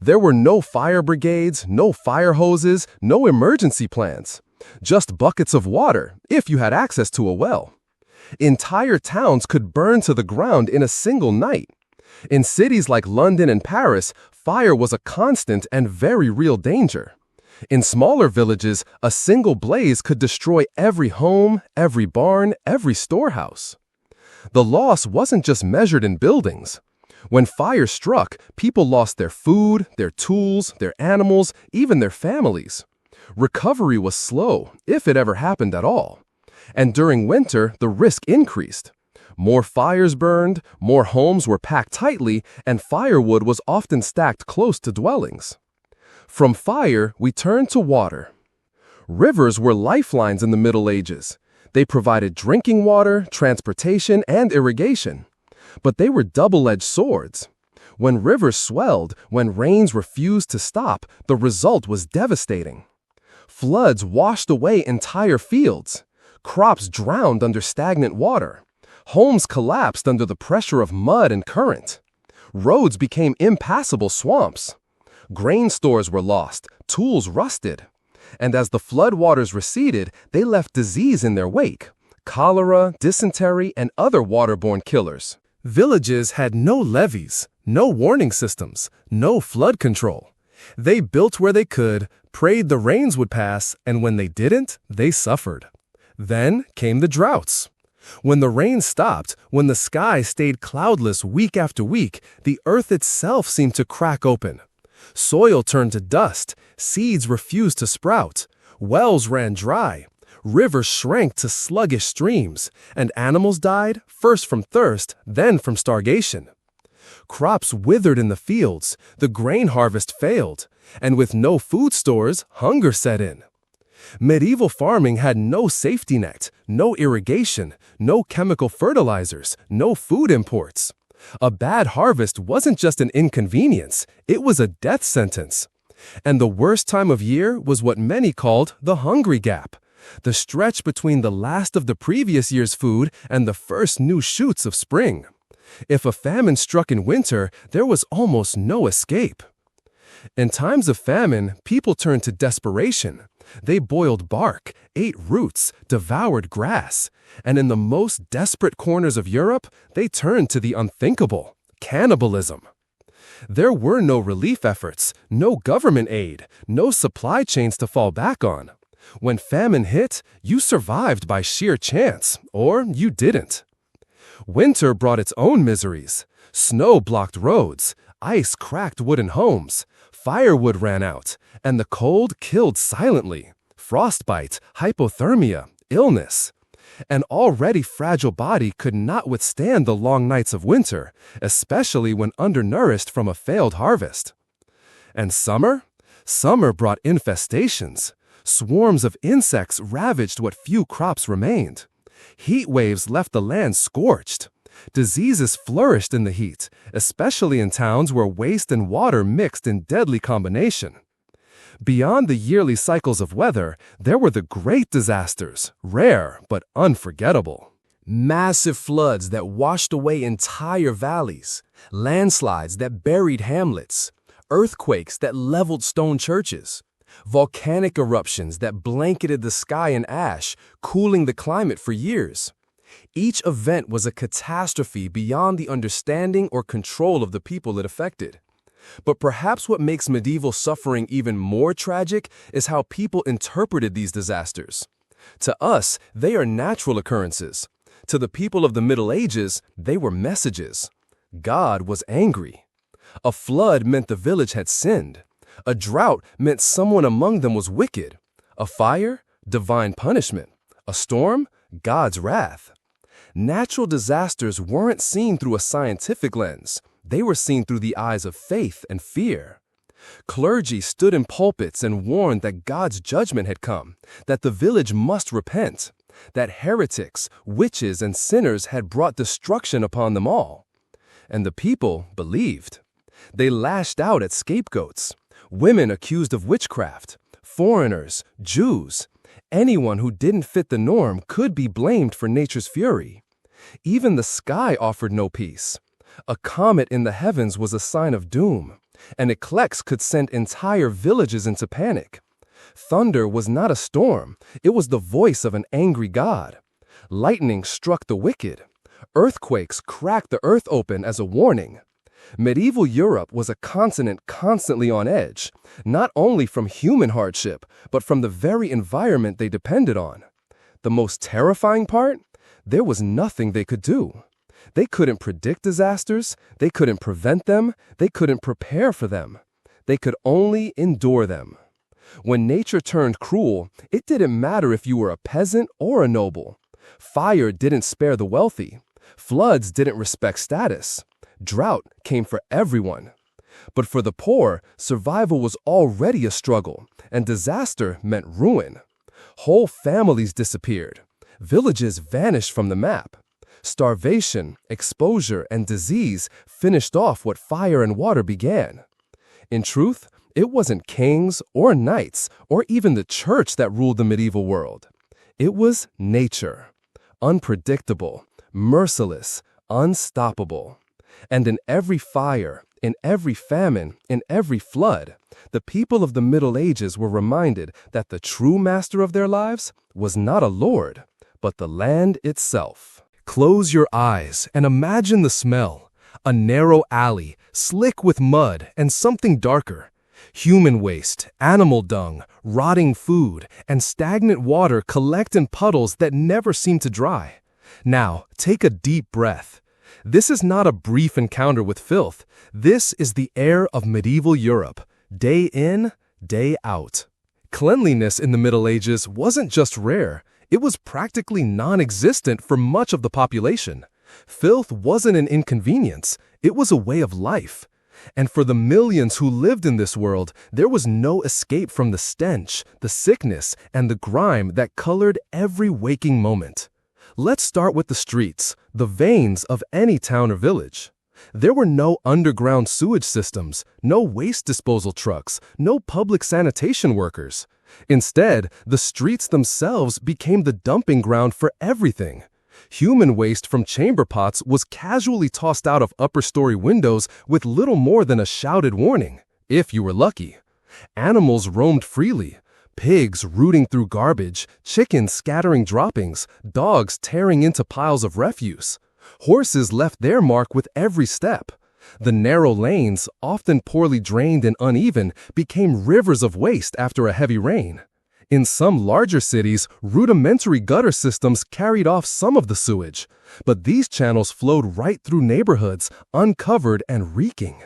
There were no fire brigades, no fire hoses, no emergency plans. Just buckets of water, if you had access to a well. Entire towns could burn to the ground in a single night. In cities like London and Paris, fire was a constant and very real danger. In smaller villages, a single blaze could destroy every home, every barn, every storehouse. The loss wasn't just measured in buildings. When fire struck, people lost their food, their tools, their animals, even their families. Recovery was slow, if it ever happened at all. And during winter, the risk increased. More fires burned, more homes were packed tightly, and firewood was often stacked close to dwellings. From fire, we turn to water. Rivers were lifelines in the Middle Ages. They provided drinking water, transportation, and irrigation. But they were double-edged swords. When rivers swelled, when rains refused to stop, the result was devastating. Floods washed away entire fields. Crops drowned under stagnant water. Homes collapsed under the pressure of mud and current. Roads became impassable swamps. Grain stores were lost, tools rusted. And as the floodwaters receded, they left disease in their wake: cholera, dysentery, and other waterborne killers. Villages had no levees, no warning systems, no flood control. They built where they could, prayed the rains would pass, and when they didn't, they suffered. Then came the droughts. When the rain stopped, when the sky stayed cloudless week after week, the earth itself seemed to crack open. Soil turned to dust, seeds refused to sprout, wells ran dry, rivers shrank to sluggish streams, and animals died, first from thirst, then from starvation. Crops withered in the fields, the grain harvest failed, and with no food stores, hunger set in. Medieval farming had no safety net, no irrigation, no chemical fertilizers, no food imports. A bad harvest wasn't just an inconvenience, it was a death sentence. And the worst time of year was what many called the hungry gap, the stretch between the last of the previous year's food and the first new shoots of spring. If a famine struck in winter, there was almost no escape. In times of famine, people turned to desperation. They boiled bark, ate roots, devoured grass, and in the most desperate corners of Europe, they turned to the unthinkable, cannibalism. There were no relief efforts, no government aid, no supply chains to fall back on. When famine hit, you survived by sheer chance, or you didn't. Winter brought its own miseries. Snow blocked roads, ice cracked wooden homes, firewood ran out, and the cold killed silently. Frostbite, hypothermia, illness. An already fragile body could not withstand the long nights of winter, especially when undernourished from a failed harvest. And summer? Summer brought infestations. Swarms of insects ravaged what few crops remained. Heat waves left the land scorched. Diseases flourished in the heat, especially in towns where waste and water mixed in deadly combination. Beyond the yearly cycles of weather, there were the great disasters, rare but unforgettable. Massive floods that washed away entire valleys, landslides that buried hamlets, earthquakes that leveled stone churches, volcanic eruptions that blanketed the sky in ash, cooling the climate for years. Each event was a catastrophe beyond the understanding or control of the people it affected. But perhaps what makes medieval suffering even more tragic is how people interpreted these disasters. To us, they are natural occurrences. To the people of the Middle Ages, they were messages. God was angry. A flood meant the village had sinned. A drought meant someone among them was wicked. A fire? Divine punishment. A storm? God's wrath. Natural disasters weren't seen through a scientific lens. They were seen through the eyes of faith and fear. Clergy stood in pulpits and warned that God's judgment had come, that the village must repent, that heretics, witches, and sinners had brought destruction upon them all. And the people believed. They lashed out at scapegoats, women accused of witchcraft, foreigners, Jews. Anyone who didn't fit the norm could be blamed for nature's fury. Even the sky offered no peace. A comet in the heavens was a sign of doom. An eclipse could send entire villages into panic. Thunder was not a storm, it was the voice of an angry God. Lightning struck the wicked. Earthquakes cracked the earth open as a warning. Medieval Europe was a continent constantly on edge, not only from human hardship, but from the very environment they depended on. The most terrifying part? There was nothing they could do. They couldn't predict disasters, they couldn't prevent them, they couldn't prepare for them. They could only endure them. When nature turned cruel, it didn't matter if you were a peasant or a noble. Fire didn't spare the wealthy. Floods didn't respect status. Drought came for everyone. But for the poor, survival was already a struggle, and disaster meant ruin. Whole families disappeared. Villages vanished from the map. Starvation, exposure, and disease finished off what fire and water began. In truth, it wasn't kings or knights or even the church that ruled the medieval world. It was nature. Unpredictable, merciless, unstoppable. And in every fire, in every famine, in every flood, the people of the Middle Ages were reminded that the true master of their lives was not a lord, but the land itself. Close your eyes and imagine the smell. A narrow alley, slick with mud and something darker. Human waste, animal dung, rotting food, and stagnant water collect in puddles that never seem to dry. Now, take a deep breath. This is not a brief encounter with filth. This is the air of medieval Europe, day in, day out. Cleanliness in the Middle Ages wasn't just rare, it was practically non-existent for much of the population. Filth wasn't an inconvenience, it was a way of life. And for the millions who lived in this world, there was no escape from the stench, the sickness, and the grime that colored every waking moment. Let's start with the streets, the veins of any town or village. There were no underground sewage systems, no waste disposal trucks, no public sanitation workers. Instead, the streets themselves became the dumping ground for everything. Human waste from chamber pots was casually tossed out of upper-story windows with little more than a shouted warning, if you were lucky. Animals roamed freely. Pigs rooting through garbage, chickens scattering droppings, dogs tearing into piles of refuse. Horses left their mark with every step. The narrow lanes, often poorly drained and uneven, became rivers of waste after a heavy rain. In some larger cities, rudimentary gutter systems carried off some of the sewage, but these channels flowed right through neighborhoods, uncovered and reeking.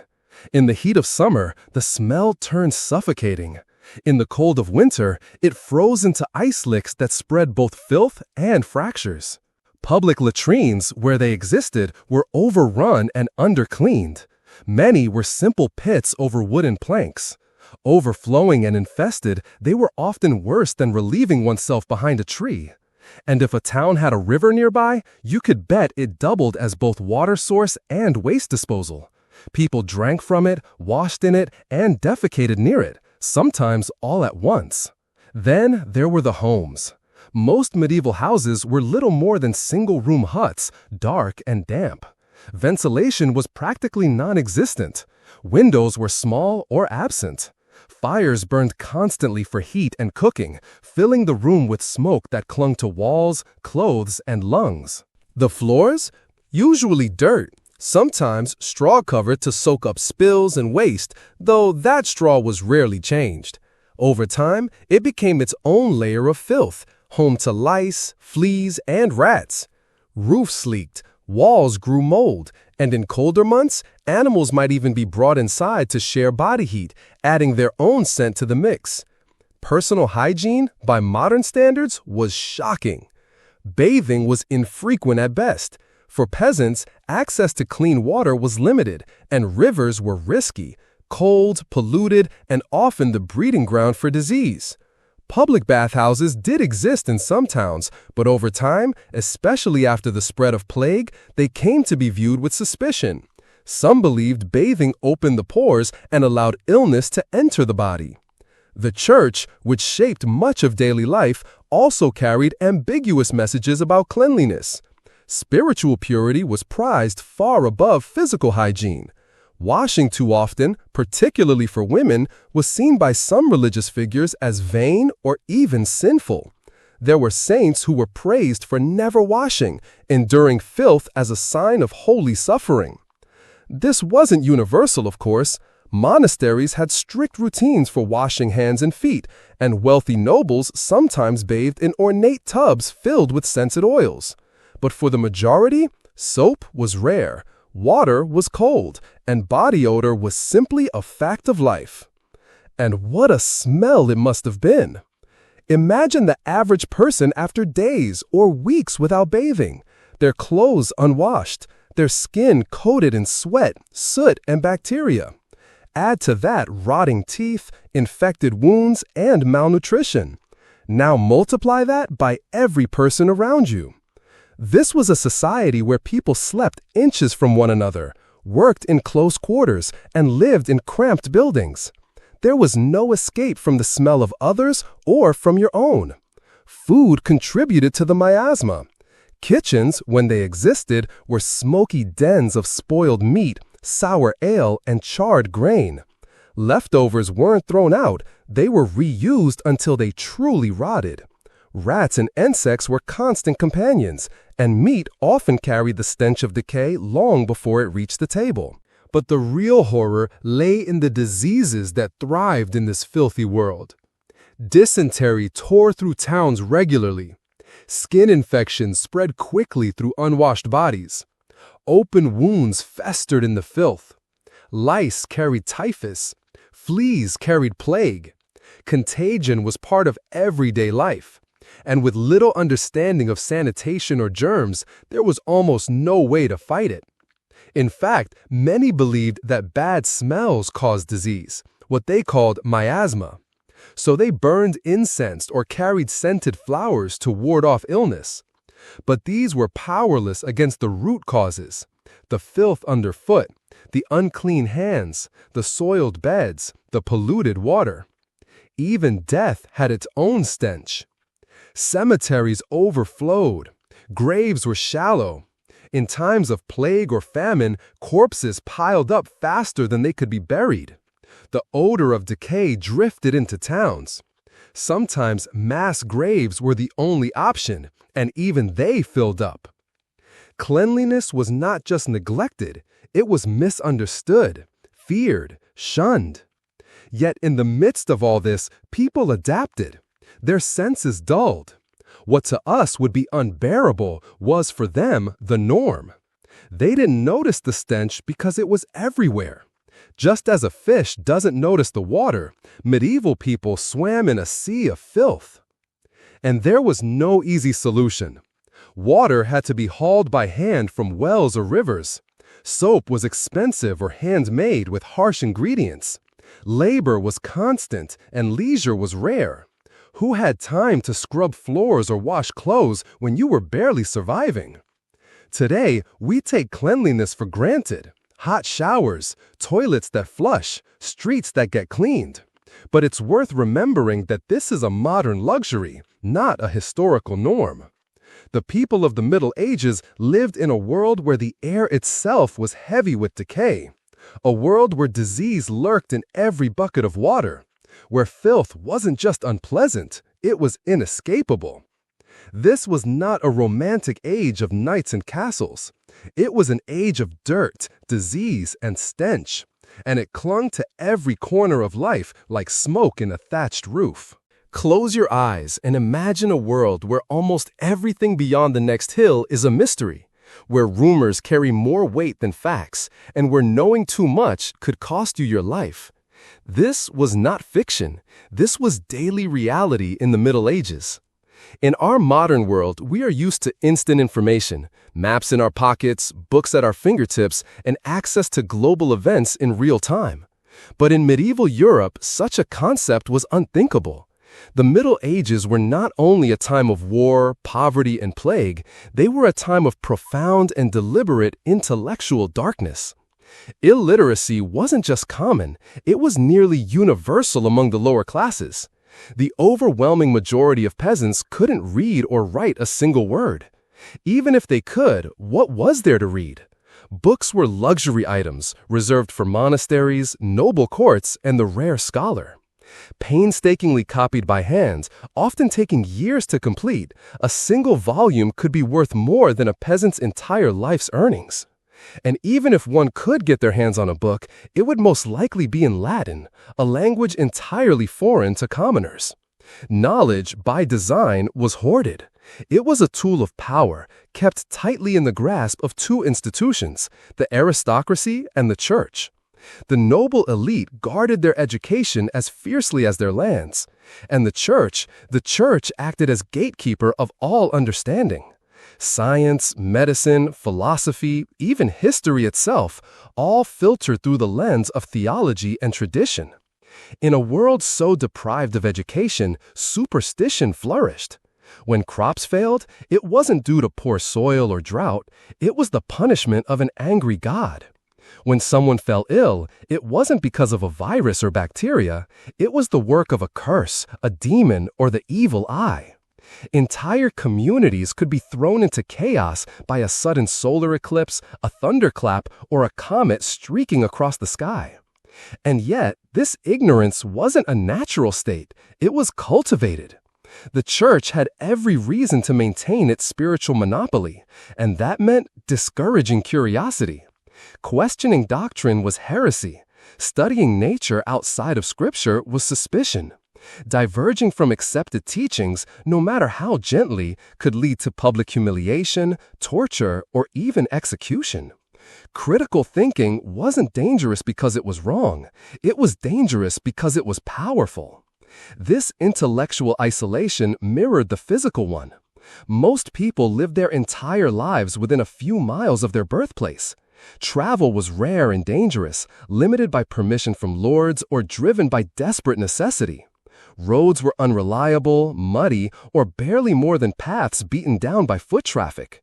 In the heat of summer, the smell turned suffocating. In the cold of winter, it froze into ice licks that spread both filth and fractures. Public latrines, where they existed, were overrun and undercleaned. Many were simple pits over wooden planks. Overflowing and infested, they were often worse than relieving oneself behind a tree. And if a town had a river nearby, you could bet it doubled as both water source and waste disposal. People drank from it, washed in it, and defecated near it, sometimes all at once. Then there were the homes. Most medieval houses were little more than single-room huts, dark and damp. Ventilation was practically non-existent. Windows were small or absent. Fires burned constantly for heat and cooking, filling the room with smoke that clung to walls, clothes, and lungs. The floors? Usually dirt, sometimes straw-covered to soak up spills and waste, though that straw was rarely changed. Over time, it became its own layer of filth, home to lice, fleas, and rats. Roofs leaked, walls grew mold, and in colder months, animals might even be brought inside to share body heat, adding their own scent to the mix. Personal hygiene, by modern standards, was shocking. Bathing was infrequent at best. For peasants, access to clean water was limited, and rivers were risky, cold, polluted, and often the breeding ground for disease. Public bathhouses did exist in some towns, but over time, especially after the spread of plague, they came to be viewed with suspicion. Some believed bathing opened the pores and allowed illness to enter the body. The church, which shaped much of daily life, also carried ambiguous messages about cleanliness. Spiritual purity was prized far above physical hygiene. Washing too often, particularly for women, was seen by some religious figures as vain or even sinful. There were saints who were praised for never washing, enduring filth as a sign of holy suffering. This wasn't universal, of course. Monasteries had strict routines for washing hands and feet, and wealthy nobles sometimes bathed in ornate tubs filled with scented oils. But for the majority, soap was rare, water was cold, and body odor was simply a fact of life. And what a smell it must have been! Imagine the average person after days or weeks without bathing, their clothes unwashed, their skin coated in sweat, soot, and bacteria. Add to that rotting teeth, infected wounds, and malnutrition. Now multiply that by every person around you. This was a society where people slept inches from one another, worked in close quarters, and lived in cramped buildings. There was no escape from the smell of others or from your own. Food contributed to the miasma. Kitchens, when they existed, were smoky dens of spoiled meat, sour ale, and charred grain. Leftovers weren't thrown out, they were reused until they truly rotted. Rats and insects were constant companions, and meat often carried the stench of decay long before it reached the table. But the real horror lay in the diseases that thrived in this filthy world. Dysentery tore through towns regularly. Skin infections spread quickly through unwashed bodies. Open wounds festered in the filth. Lice carried typhus. Fleas carried plague. Contagion was part of everyday life. And with little understanding of sanitation or germs, there was almost no way to fight it. In fact, many believed that bad smells caused disease, what they called miasma. So they burned incense or carried scented flowers to ward off illness. But these were powerless against the root causes: the filth underfoot, the unclean hands, the soiled beds, the polluted water. Even death had its own stench. Cemeteries overflowed. Graves were shallow. In times of plague or famine, corpses piled up faster than they could be buried. The odor of decay drifted into towns. Sometimes mass graves were the only option, and even they filled up. Cleanliness was not just neglected, it was misunderstood, feared, shunned. Yet in the midst of all this, people adapted. Their senses dulled. What to us would be unbearable was for them the norm. They didn't notice the stench because it was everywhere. Just as a fish doesn't notice the water, medieval people swam in a sea of filth. And there was no easy solution. Water had to be hauled by hand from wells or rivers. Soap was expensive or handmade with harsh ingredients. Labor was constant and leisure was rare. Who had time to scrub floors or wash clothes when you were barely surviving? Today, we take cleanliness for granted. Hot showers, toilets that flush, streets that get cleaned. But it's worth remembering that this is a modern luxury, not a historical norm. The people of the Middle Ages lived in a world where the air itself was heavy with decay, a world where disease lurked in every bucket of water, where filth wasn't just unpleasant, it was inescapable. This was not a romantic age of knights and castles. It was an age of dirt, disease, and stench, and it clung to every corner of life like smoke in a thatched roof. Close your eyes and imagine a world where almost everything beyond the next hill is a mystery, where rumors carry more weight than facts, and where knowing too much could cost you your life. This was not fiction. This was daily reality in the Middle Ages. In our modern world, we are used to instant information, maps in our pockets, books at our fingertips, and access to global events in real time. But in medieval Europe, such a concept was unthinkable. The Middle Ages were not only a time of war, poverty, and plague, they were a time of profound and deliberate intellectual darkness. Illiteracy wasn't just common, it was nearly universal among the lower classes. The overwhelming majority of peasants couldn't read or write a single word. Even if they could, what was there to read? Books were luxury items, reserved for monasteries, noble courts, and the rare scholar. Painstakingly copied by hand, often taking years to complete, a single volume could be worth more than a peasant's entire life's earnings. And even if one could get their hands on a book, it would most likely be in Latin, a language entirely foreign to commoners. Knowledge, by design, was hoarded. It was a tool of power, kept tightly in the grasp of two institutions, the aristocracy and the church. The noble elite guarded their education as fiercely as their lands, and the church acted as gatekeeper of all understanding. Science, medicine, philosophy, even history itself, all filtered through the lens of theology and tradition. In a world so deprived of education, superstition flourished. When crops failed, it wasn't due to poor soil or drought, it was the punishment of an angry god. When someone fell ill, it wasn't because of a virus or bacteria, it was the work of a curse, a demon, or the evil eye. Entire communities could be thrown into chaos by a sudden solar eclipse, a thunderclap, or a comet streaking across the sky. And yet, this ignorance wasn't a natural state, it was cultivated. The church had every reason to maintain its spiritual monopoly, and that meant discouraging curiosity. Questioning doctrine was heresy. Studying nature outside of Scripture was suspicion. Diverging from accepted teachings, no matter how gently, could lead to public humiliation, torture, or even execution. Critical thinking wasn't dangerous because it was wrong. It was dangerous because it was powerful. This intellectual isolation mirrored the physical one. Most people lived their entire lives within a few miles of their birthplace. Travel was rare and dangerous, limited by permission from lords or driven by desperate necessity. Roads were unreliable, muddy, or barely more than paths beaten down by foot traffic.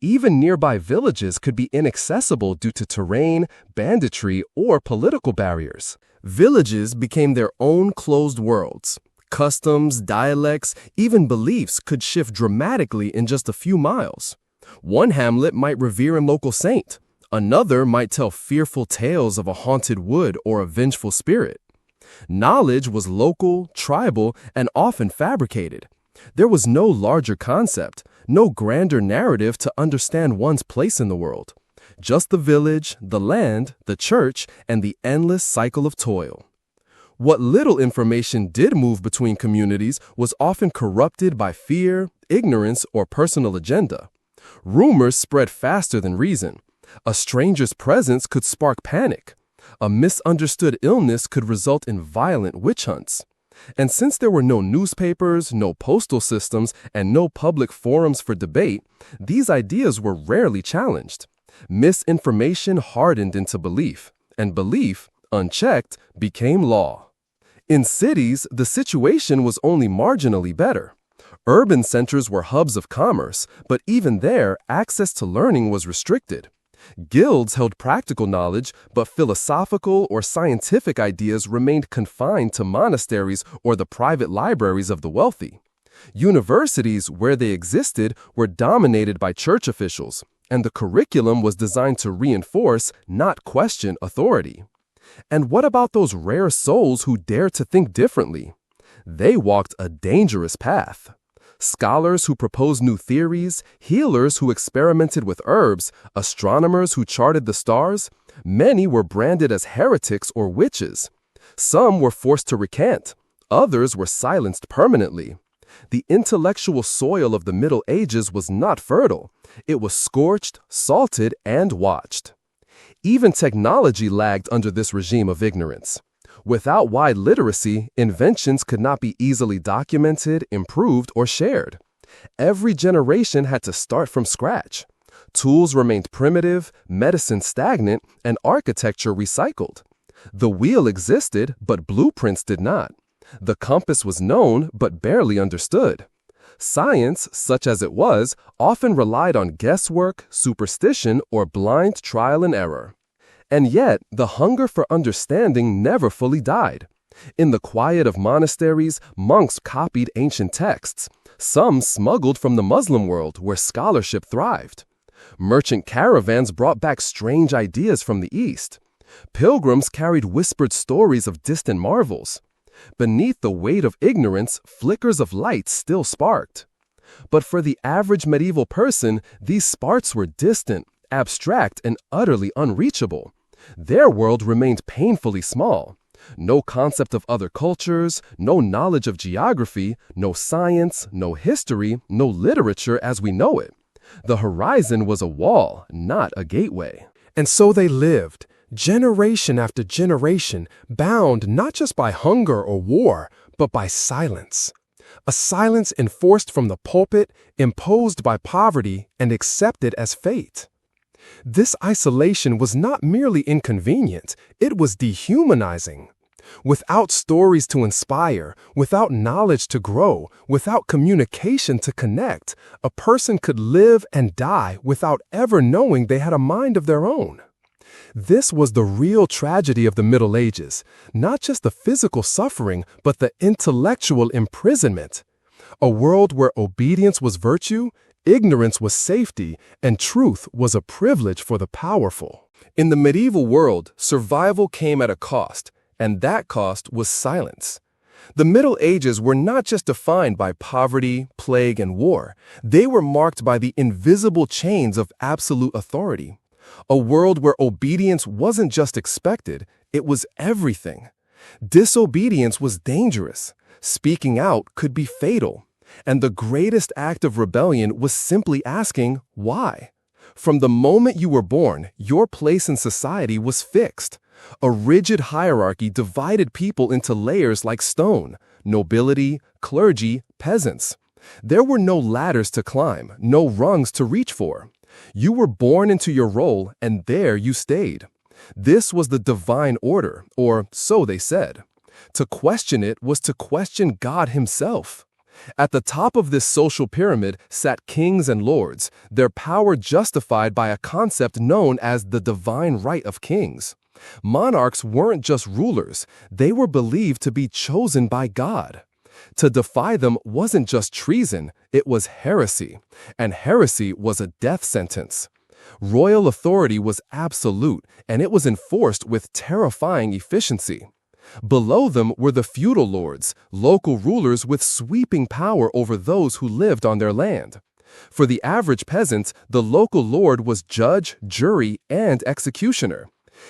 Even nearby villages could be inaccessible due to terrain, banditry, or political barriers. Villages became their own closed worlds. Customs, dialects, even beliefs could shift dramatically in just a few miles. One hamlet might revere a local saint. Another might tell fearful tales of a haunted wood or a vengeful spirit. Knowledge was local, tribal, and often fabricated. There was no larger concept, no grander narrative to understand one's place in the world. Just the village, the land, the church, and the endless cycle of toil. What little information did move between communities was often corrupted by fear, ignorance, or personal agenda. Rumors spread faster than reason. A stranger's presence could spark panic. A misunderstood illness could result in violent witch hunts. And since there were no newspapers, no postal systems, and no public forums for debate, these ideas were rarely challenged. Misinformation hardened into belief, and belief, unchecked, became law. In cities, the situation was only marginally better. Urban centers were hubs of commerce, but even there, access to learning was restricted. Guilds held practical knowledge, but philosophical or scientific ideas remained confined to monasteries or the private libraries of the wealthy. Universities, where they existed, were dominated by church officials, and the curriculum was designed to reinforce, not question, authority. And what about those rare souls who dared to think differently? They walked a dangerous path. Scholars who proposed new theories, healers who experimented with herbs, astronomers who charted the stars, many were branded as heretics or witches. Some were forced to recant, others were silenced permanently. The intellectual soil of the Middle Ages was not fertile. It was scorched, salted, and watched. Even technology lagged under this regime of ignorance. Without wide literacy, inventions could not be easily documented, improved, or shared. Every generation had to start from scratch. Tools remained primitive, medicine stagnant, and architecture recycled. The wheel existed, but blueprints did not. The compass was known, but barely understood. Science, such as it was, often relied on guesswork, superstition, or blind trial and error. And yet, the hunger for understanding never fully died. In the quiet of monasteries, monks copied ancient texts. Some smuggled from the Muslim world, where scholarship thrived. Merchant caravans brought back strange ideas from the East. Pilgrims carried whispered stories of distant marvels. Beneath the weight of ignorance, flickers of light still sparked. But for the average medieval person, these sparks were distant, abstract, and utterly unreachable. Their world remained painfully small. No concept of other cultures, no knowledge of geography, no science, no history, no literature as we know it. The horizon was a wall, not a gateway. And so they lived, generation after generation, bound not just by hunger or war, but by silence. A silence enforced from the pulpit, imposed by poverty, and accepted as fate. This isolation was not merely inconvenient, it was dehumanizing. Without stories to inspire, without knowledge to grow, without communication to connect, a person could live and die without ever knowing they had a mind of their own. This was the real tragedy of the Middle Ages, not just the physical suffering, but the intellectual imprisonment. A world where obedience was virtue, ignorance was safety, and truth was a privilege for the powerful. In the medieval world, survival came at a cost, and that cost was silence. The Middle Ages were not just defined by poverty, plague, and war. They were marked by the invisible chains of absolute authority. A world where obedience wasn't just expected, it was everything. Disobedience was dangerous. Speaking out could be fatal. And the greatest act of rebellion was simply asking, why? From the moment you were born, your place in society was fixed. A rigid hierarchy divided people into layers like stone: nobility, clergy, peasants. There were no ladders to climb, no rungs to reach for. You were born into your role, and there you stayed. This was the divine order, or so they said. To question it was to question God himself. At the top of this social pyramid sat kings and lords, their power justified by a concept known as the divine right of kings. Monarchs weren't just rulers, they were believed to be chosen by God. To defy them wasn't just treason, it was heresy, and heresy was a death sentence. Royal authority was absolute, and it was enforced with terrifying efficiency. Below them were the feudal lords, local rulers with sweeping power over those who lived on their land. For the average peasant, the local lord was judge, jury, and executioner.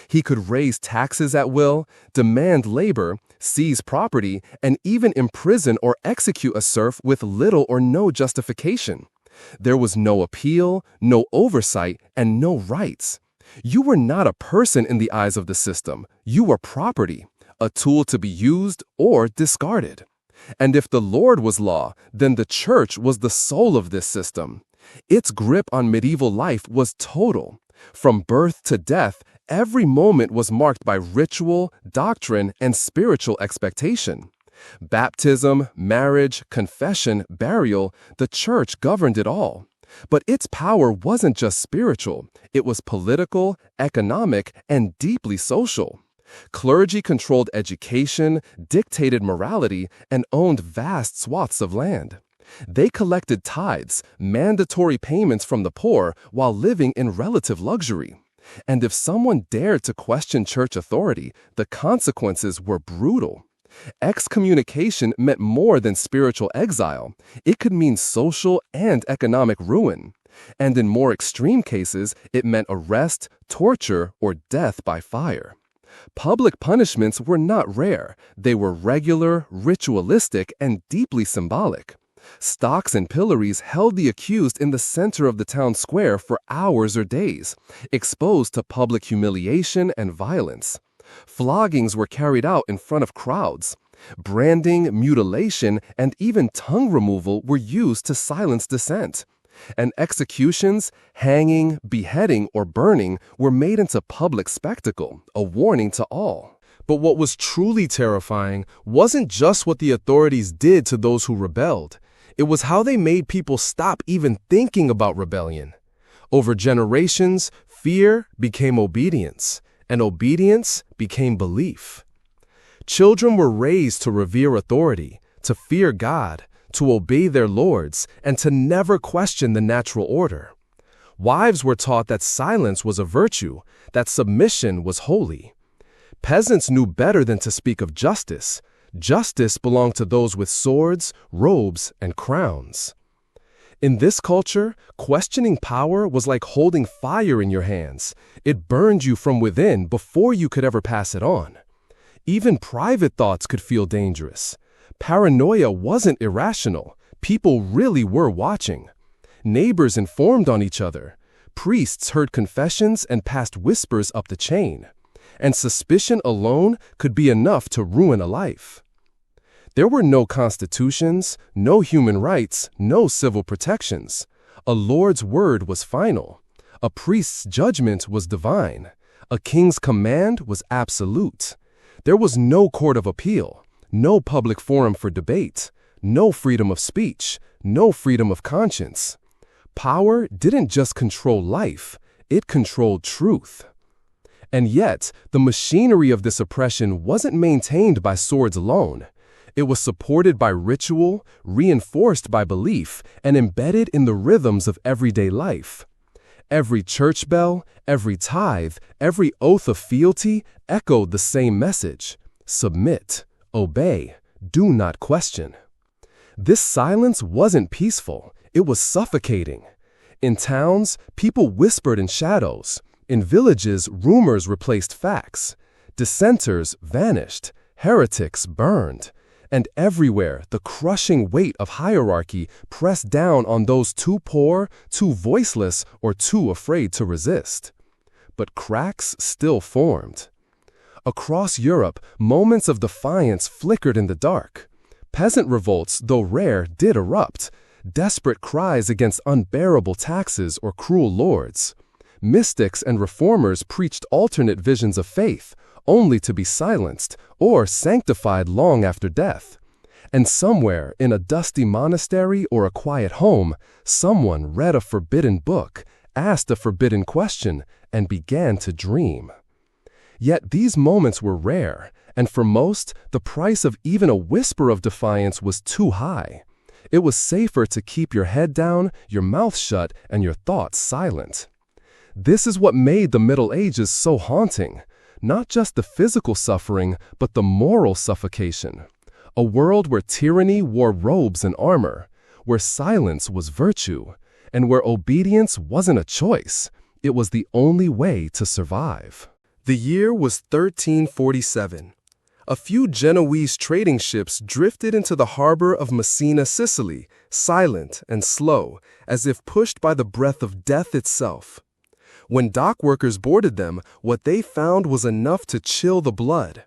He could raise taxes at will, demand labor, seize property, and even imprison or execute a serf with little or no justification. There was no appeal, no oversight, and no rights. You were not a person in the eyes of the system. You were property, a tool to be used or discarded. And if the Lord was law, then the church was the soul of this system. Its grip on medieval life was total. From birth to death, every moment was marked by ritual, doctrine, and spiritual expectation. Baptism, marriage, confession, burial, the church governed it all. But its power wasn't just spiritual, it was political, economic, and deeply social. Clergy controlled education, dictated morality, and owned vast swaths of land. They collected tithes, mandatory payments from the poor, while living in relative luxury. And if someone dared to question church authority, the consequences were brutal. Excommunication meant more than spiritual exile. It could mean social and economic ruin. And in more extreme cases, it meant arrest, torture, or death by fire. Public punishments were not rare. They were regular, ritualistic, and deeply symbolic. Stocks and pillories held the accused in the center of the town square for hours or days, exposed to public humiliation and violence. Floggings were carried out in front of crowds. Branding, mutilation, and even tongue removal were used to silence dissent. And executions, hanging, beheading, or burning were made into public spectacle, a warning to all. But what was truly terrifying wasn't just what the authorities did to those who rebelled. It was how they made people stop even thinking about rebellion. Over generations, fear became obedience, and obedience became belief. Children were raised to revere authority, to fear God, to obey their lords, and to never question the natural order. Wives were taught that silence was a virtue, that submission was holy. Peasants knew better than to speak of justice. Justice belonged to those with swords, robes, and crowns. In this culture, questioning power was like holding fire in your hands. It burned you from within before you could ever pass it on. Even private thoughts could feel dangerous. Paranoia wasn't irrational. People really were watching. Neighbors informed on each other. Priests heard confessions and passed whispers up the chain. And suspicion alone could be enough to ruin a life. There were no constitutions, no human rights, no civil protections. A lord's word was final. A priest's judgment was divine. A king's command was absolute. There was no court of appeal, no public forum for debate, no freedom of speech, no freedom of conscience. Power didn't just control life, it controlled truth. And yet, the machinery of this oppression wasn't maintained by swords alone. It was supported by ritual, reinforced by belief, and embedded in the rhythms of everyday life. Every church bell, every tithe, every oath of fealty echoed the same message: submit, obey, do not question. This silence wasn't peaceful, it was suffocating. In towns, people whispered in shadows. In villages, rumors replaced facts. Dissenters vanished, heretics burned. And everywhere, the crushing weight of hierarchy pressed down on those too poor, too voiceless, or too afraid to resist. But cracks still formed. Across Europe, moments of defiance flickered in the dark. Peasant revolts, though rare, did erupt. Desperate cries against unbearable taxes or cruel lords. Mystics and reformers preached alternate visions of faith, only to be silenced or sanctified long after death. And somewhere, in a dusty monastery or a quiet home, someone read a forbidden book, asked a forbidden question, and began to dream. Yet these moments were rare, and for most, the price of even a whisper of defiance was too high. It was safer to keep your head down, your mouth shut, and your thoughts silent. This is what made the Middle Ages so haunting. Not just the physical suffering, but the moral suffocation. A world where tyranny wore robes and armor, where silence was virtue, and where obedience wasn't a choice. It was the only way to survive. The year was 1347. A few Genoese trading ships drifted into the harbor of Messina, Sicily, silent and slow, as if pushed by the breath of death itself. When dock workers boarded them, what they found was enough to chill the blood.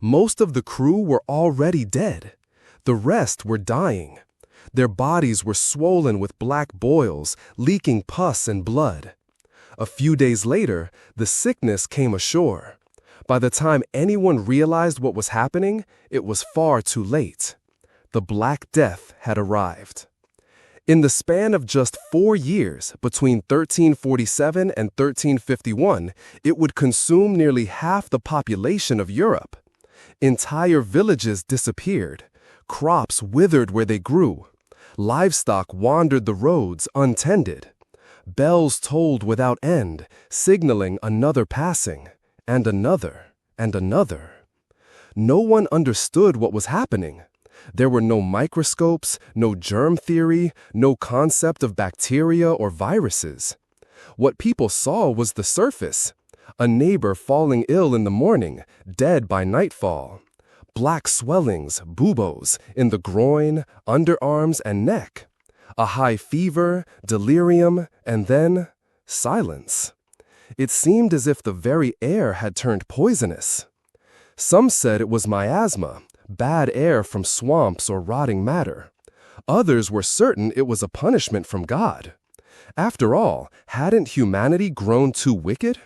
Most of the crew were already dead. The rest were dying. Their bodies were swollen with black boils, leaking pus and blood. A few days later, the sickness came ashore. By the time anyone realized what was happening, it was far too late. The Black Death had arrived. In the span of just 4 years, between 1347 and 1351, it would consume nearly half the population of Europe. Entire villages disappeared. Crops withered where they grew. Livestock wandered the roads untended. Bells tolled without end, signaling another passing, and another, and another. No one understood what was happening. There were no microscopes, no germ theory, no concept of bacteria or viruses. What people saw was the surface. A neighbor falling ill in the morning, dead by nightfall. Black swellings, buboes, in the groin, underarms, and neck. A high fever, delirium, and then silence. It seemed as if the very air had turned poisonous. Some said it was miasma, bad air from swamps or rotting matter. Others were certain it was a punishment from God. After all, hadn't humanity grown too wicked?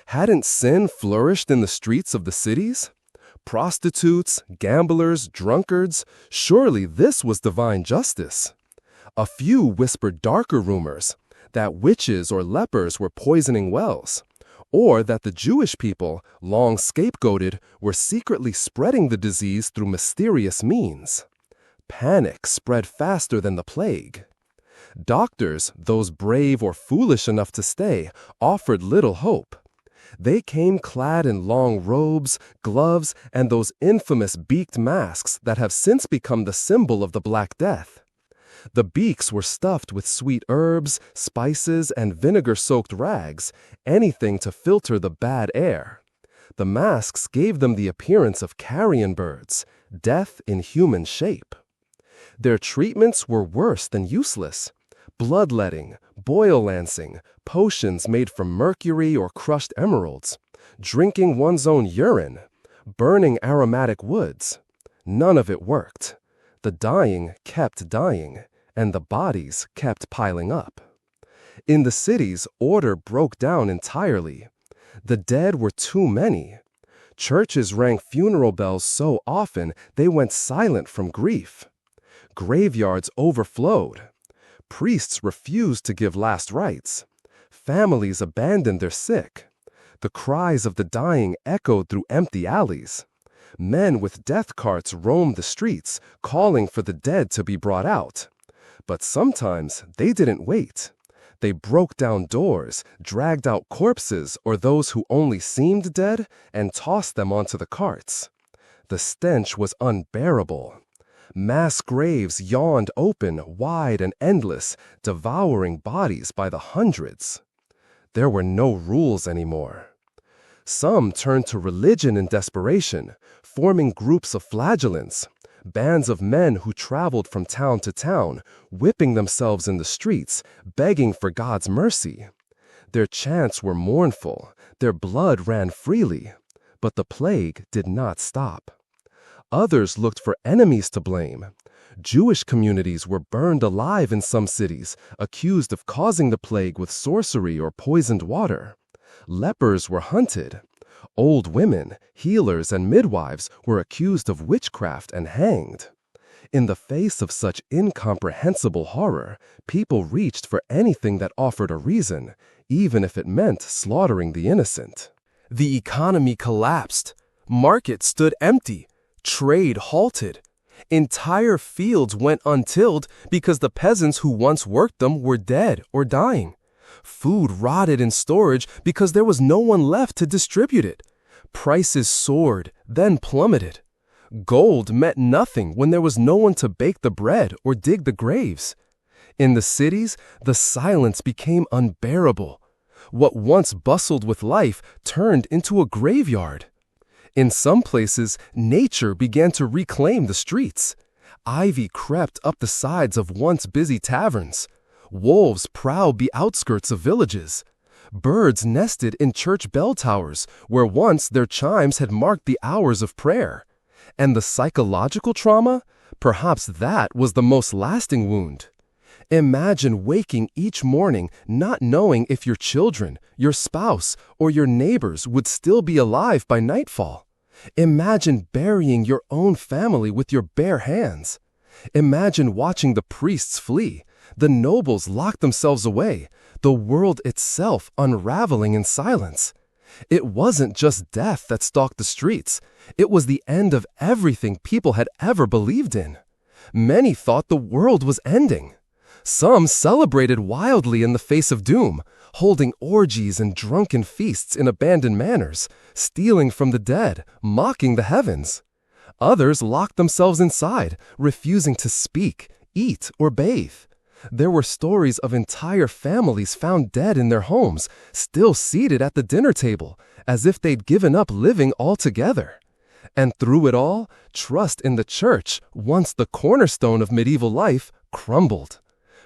Hadn't sin flourished in the streets of the cities? Prostitutes, gamblers, drunkards, surely this was divine justice. A few whispered darker rumors, that witches or lepers were poisoning wells, or that the Jewish people, long scapegoated, were secretly spreading the disease through mysterious means. Panic spread faster than the plague. Doctors, those brave or foolish enough to stay, offered little hope. They came clad in long robes, gloves, and those infamous beaked masks that have since become the symbol of the Black Death. The beaks were stuffed with sweet herbs, spices, and vinegar-soaked rags, anything to filter the bad air. The masks gave them the appearance of carrion birds, death in human shape. Their treatments were worse than useless. Bloodletting, boil lancing, potions made from mercury or crushed emeralds, drinking one's own urine, burning aromatic woods. None of it worked. The dying kept dying, and the bodies kept piling up. In the cities, order broke down entirely. The dead were too many. Churches rang funeral bells so often they went silent from grief. Graveyards overflowed. Priests refused to give last rites. Families abandoned their sick. The cries of the dying echoed through empty alleys. Men with death carts roamed the streets, calling for the dead to be brought out. But sometimes they didn't wait. They broke down doors, dragged out corpses or those who only seemed dead, and tossed them onto the carts. The stench was unbearable. Mass graves yawned open, wide and endless, devouring bodies by the hundreds. There were no rules anymore. Some turned to religion in desperation, forming groups of flagellants. bands of men who traveled from town to town, whipping themselves in the streets, begging for God's mercy. Their chants were mournful, their blood ran freely, but the plague did not stop. Others looked for enemies to blame. Jewish communities were burned alive in some cities, accused of causing the plague with sorcery or poisoned water. Lepers were hunted. Old women, healers, and midwives were accused of witchcraft and hanged. In the face of such incomprehensible horror, people reached for anything that offered a reason, even if it meant slaughtering the innocent. The economy collapsed. Markets stood empty. Trade halted. Entire fields went untilled because the peasants who once worked them were dead or dying. Food rotted in storage because there was no one left to distribute it. Prices soared, then plummeted. Gold meant nothing when there was no one to bake the bread or dig the graves. In the cities, the silence became unbearable. What once bustled with life turned into a graveyard. In some places, nature began to reclaim the streets. Ivy crept up the sides of once busy taverns. Wolves prowled the outskirts of villages. Birds nested in church bell towers, where once their chimes had marked the hours of prayer. And the psychological trauma? Perhaps that was the most lasting wound. Imagine waking each morning not knowing if your children, your spouse, or your neighbors would still be alive by nightfall. Imagine burying your own family with your bare hands. Imagine watching the priests flee, the nobles lock themselves away, the world itself unraveling in silence. It wasn't just death that stalked the streets. It was the end of everything people had ever believed in. Many thought the world was ending. Some celebrated wildly in the face of doom, holding orgies and drunken feasts in abandoned manors, stealing from the dead, mocking the heavens. Others locked themselves inside, refusing to speak, eat, or bathe. There were stories of entire families found dead in their homes, still seated at the dinner table, as if they'd given up living altogether. And through it all, trust in the church, once the cornerstone of medieval life, crumbled.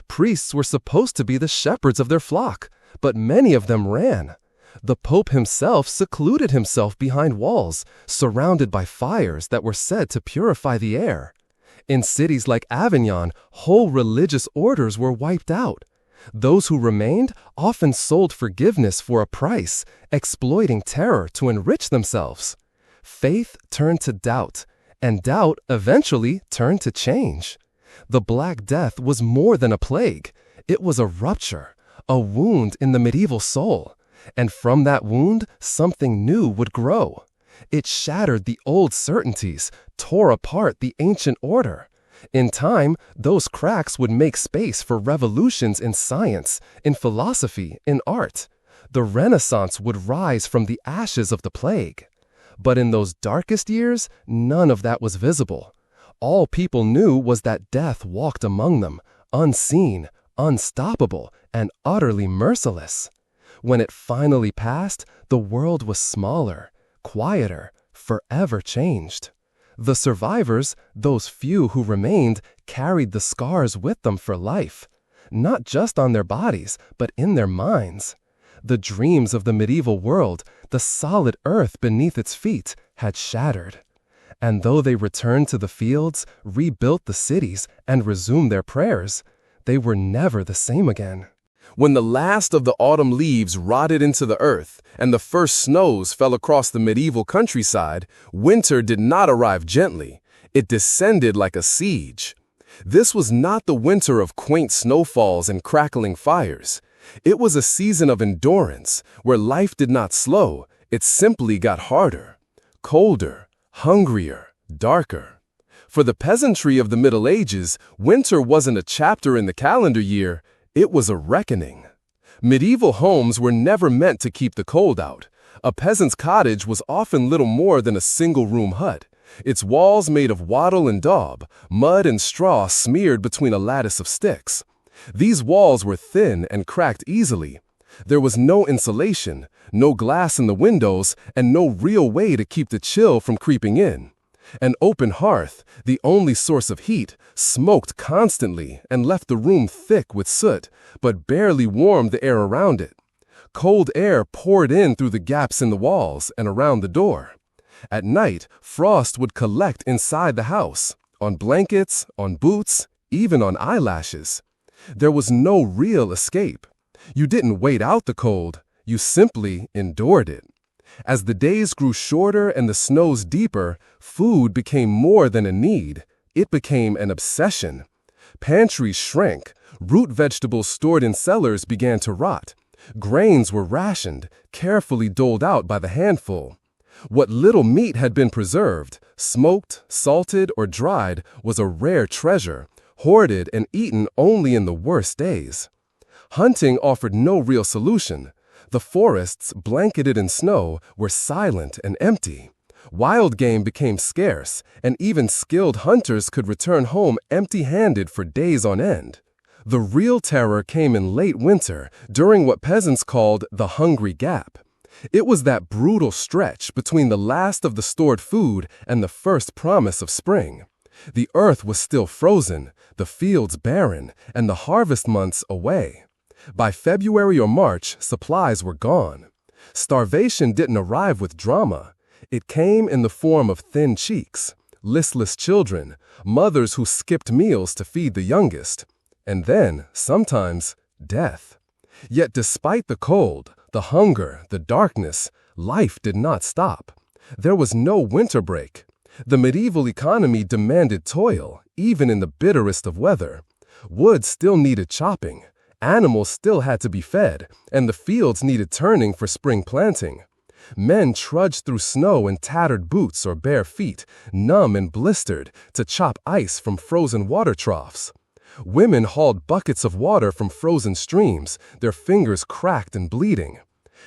Priests were supposed to be the shepherds of their flock, but many of them ran. The Pope himself secluded himself behind walls, surrounded by fires that were said to purify the air. In cities like Avignon, whole religious orders were wiped out. Those who remained often sold forgiveness for a price, exploiting terror to enrich themselves. Faith turned to doubt, and doubt eventually turned to change. The Black Death was more than a plague. It was a rupture, a wound in the medieval soul. And from that wound, something new would grow. It shattered the old certainties, tore apart the ancient order. In time, those cracks would make space for revolutions in science, in philosophy, in art. The Renaissance would rise from the ashes of the plague. But in those darkest years, none of that was visible. All people knew was that death walked among them, unseen, unstoppable, and utterly merciless. When it finally passed, the world was smaller, quieter, forever changed. The survivors, those few who remained, carried the scars with them for life, not just on their bodies, but in their minds. The dreams of the medieval world, the solid earth beneath its feet, had shattered. And though they returned to the fields, rebuilt the cities, and resumed their prayers, they were never the same again. When the last of the autumn leaves rotted into the earth and the first snows fell across the medieval countryside, winter did not arrive gently. It descended like a siege. This was not the winter of quaint snowfalls and crackling fires. It was a season of endurance, where life did not slow, it simply got harder, colder, hungrier, darker. For the peasantry of the Middle Ages, winter wasn't a chapter in the calendar year, it was a reckoning. Medieval homes were never meant to keep the cold out. A peasant's cottage was often little more than a single-room hut, its walls made of wattle and daub, mud and straw smeared between a lattice of sticks. These walls were thin and cracked easily. There was no insulation, no glass in the windows, and no real way to keep the chill from creeping in. An open hearth, the only source of heat, smoked constantly and left the room thick with soot, but barely warmed the air around it. Cold air poured in through the gaps in the walls and around the door. At night, frost would collect inside the house, on blankets, on boots, even on eyelashes. There was no real escape. You didn't wait out the cold, you simply endured it. As the days grew shorter and the snows deeper, food became more than a need. It became an obsession. Pantries shrank. Root vegetables stored in cellars began to rot. Grains were rationed, carefully doled out by the handful. What little meat had been preserved, smoked, salted, or dried, was a rare treasure, hoarded and eaten only in the worst days. Hunting offered no real solution. The forests, blanketed in snow, were silent and empty. Wild game became scarce, and even skilled hunters could return home empty-handed for days on end. The real terror came in late winter, during what peasants called the hungry gap. It was that brutal stretch between the last of the stored food and the first promise of spring. The earth was still frozen, the fields barren, and the harvest months away. By February or March, supplies were gone. Starvation didn't arrive with drama. It came in the form of thin cheeks, listless children, mothers who skipped meals to feed the youngest, and then, sometimes, death. Yet despite the cold, the hunger, the darkness, life did not stop. There was no winter break. The medieval economy demanded toil, even in the bitterest of weather. Wood still needed chopping. Animals still had to be fed, and the fields needed turning for spring planting. Men trudged through snow in tattered boots or bare feet, numb and blistered, to chop ice from frozen water troughs. Women hauled buckets of water from frozen streams, their fingers cracked and bleeding.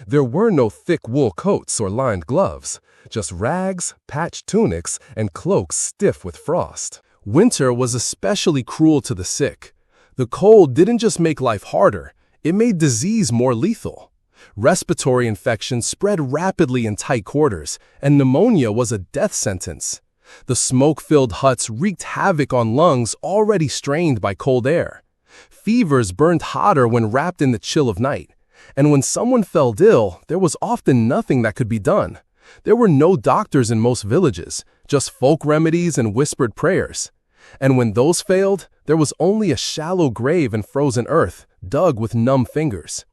There were no thick wool coats or lined gloves, just rags, patched tunics, and cloaks stiff with frost. Winter was especially cruel to the sick. The cold didn't just make life harder, it made disease more lethal. Respiratory infections spread rapidly in tight quarters, and pneumonia was a death sentence. The smoke-filled huts wreaked havoc on lungs already strained by cold air. Fevers burned hotter when wrapped in the chill of night, and when someone fell ill, there was often nothing that could be done. There were no doctors in most villages, just folk remedies and whispered prayers. And when those failed, there was only a shallow grave in frozen earth, dug with numb fingers.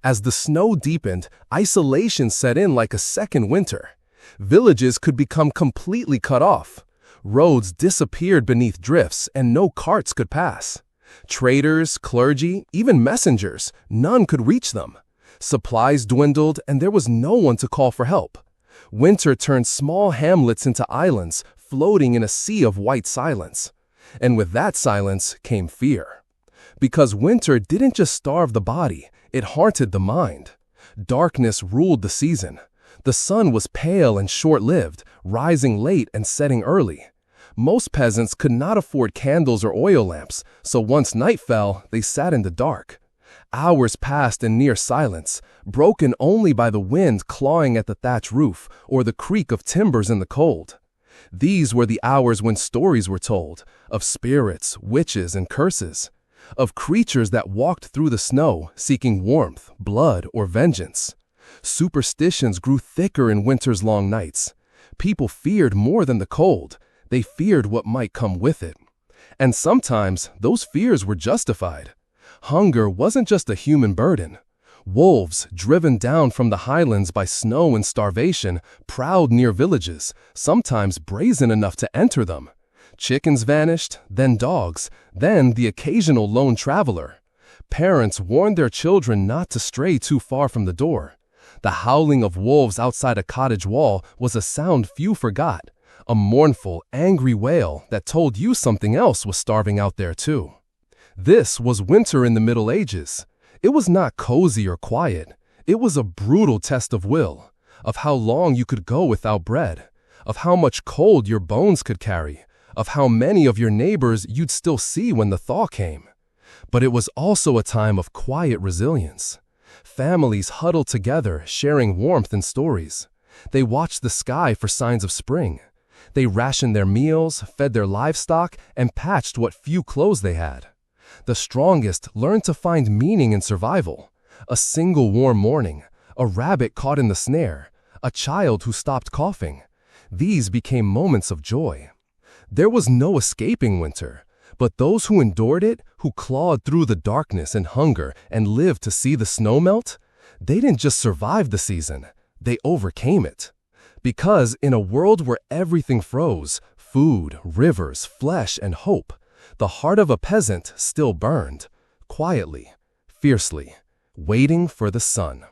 As the snow deepened, isolation set in like a second winter. Villages could become completely cut off. Roads disappeared beneath drifts, and no carts could pass. Traders, clergy, even messengers, none could reach them. Supplies dwindled, and there was no one to call for help. Winter turned small hamlets into islands, floating in a sea of white silence. And with that silence came fear. Because winter didn't just starve the body, it haunted the mind. Darkness ruled the season. The sun was pale and short-lived, rising late and setting early. Most peasants could not afford candles or oil lamps, so once night fell, they sat in the dark. Hours passed in near silence, broken only by the wind clawing at the thatch roof or the creak of timbers in the cold. These were the hours when stories were told, of spirits, witches, and curses, of creatures that walked through the snow, seeking warmth, blood, or vengeance. Superstitions grew thicker in winter's long nights. People feared more than the cold. They feared what might come with it. And sometimes those fears were justified. Hunger wasn't just a human burden. Wolves, driven down from the highlands by snow and starvation, prowled near villages, sometimes brazen enough to enter them. Chickens vanished, then dogs, then the occasional lone traveler. Parents warned their children not to stray too far from the door. The howling of wolves outside a cottage wall was a sound few forgot, a mournful, angry wail that told you something else was starving out there too. This was winter in the Middle Ages. It was not cozy or quiet. It was a brutal test of will, of how long you could go without bread, of how much cold your bones could carry, of how many of your neighbors you'd still see when the thaw came. But it was also a time of quiet resilience. Families huddled together, sharing warmth and stories. They watched the sky for signs of spring. They rationed their meals, fed their livestock, and patched what few clothes they had. The strongest learned to find meaning in survival. A single warm morning, a rabbit caught in the snare, a child who stopped coughing. These became moments of joy. There was no escaping winter, but those who endured it, who clawed through the darkness and hunger and lived to see the snow melt, they didn't just survive the season, they overcame it. Because in a world where everything froze, food, rivers, flesh, and hope, the heart of a peasant still burned, quietly, fiercely, waiting for the sun.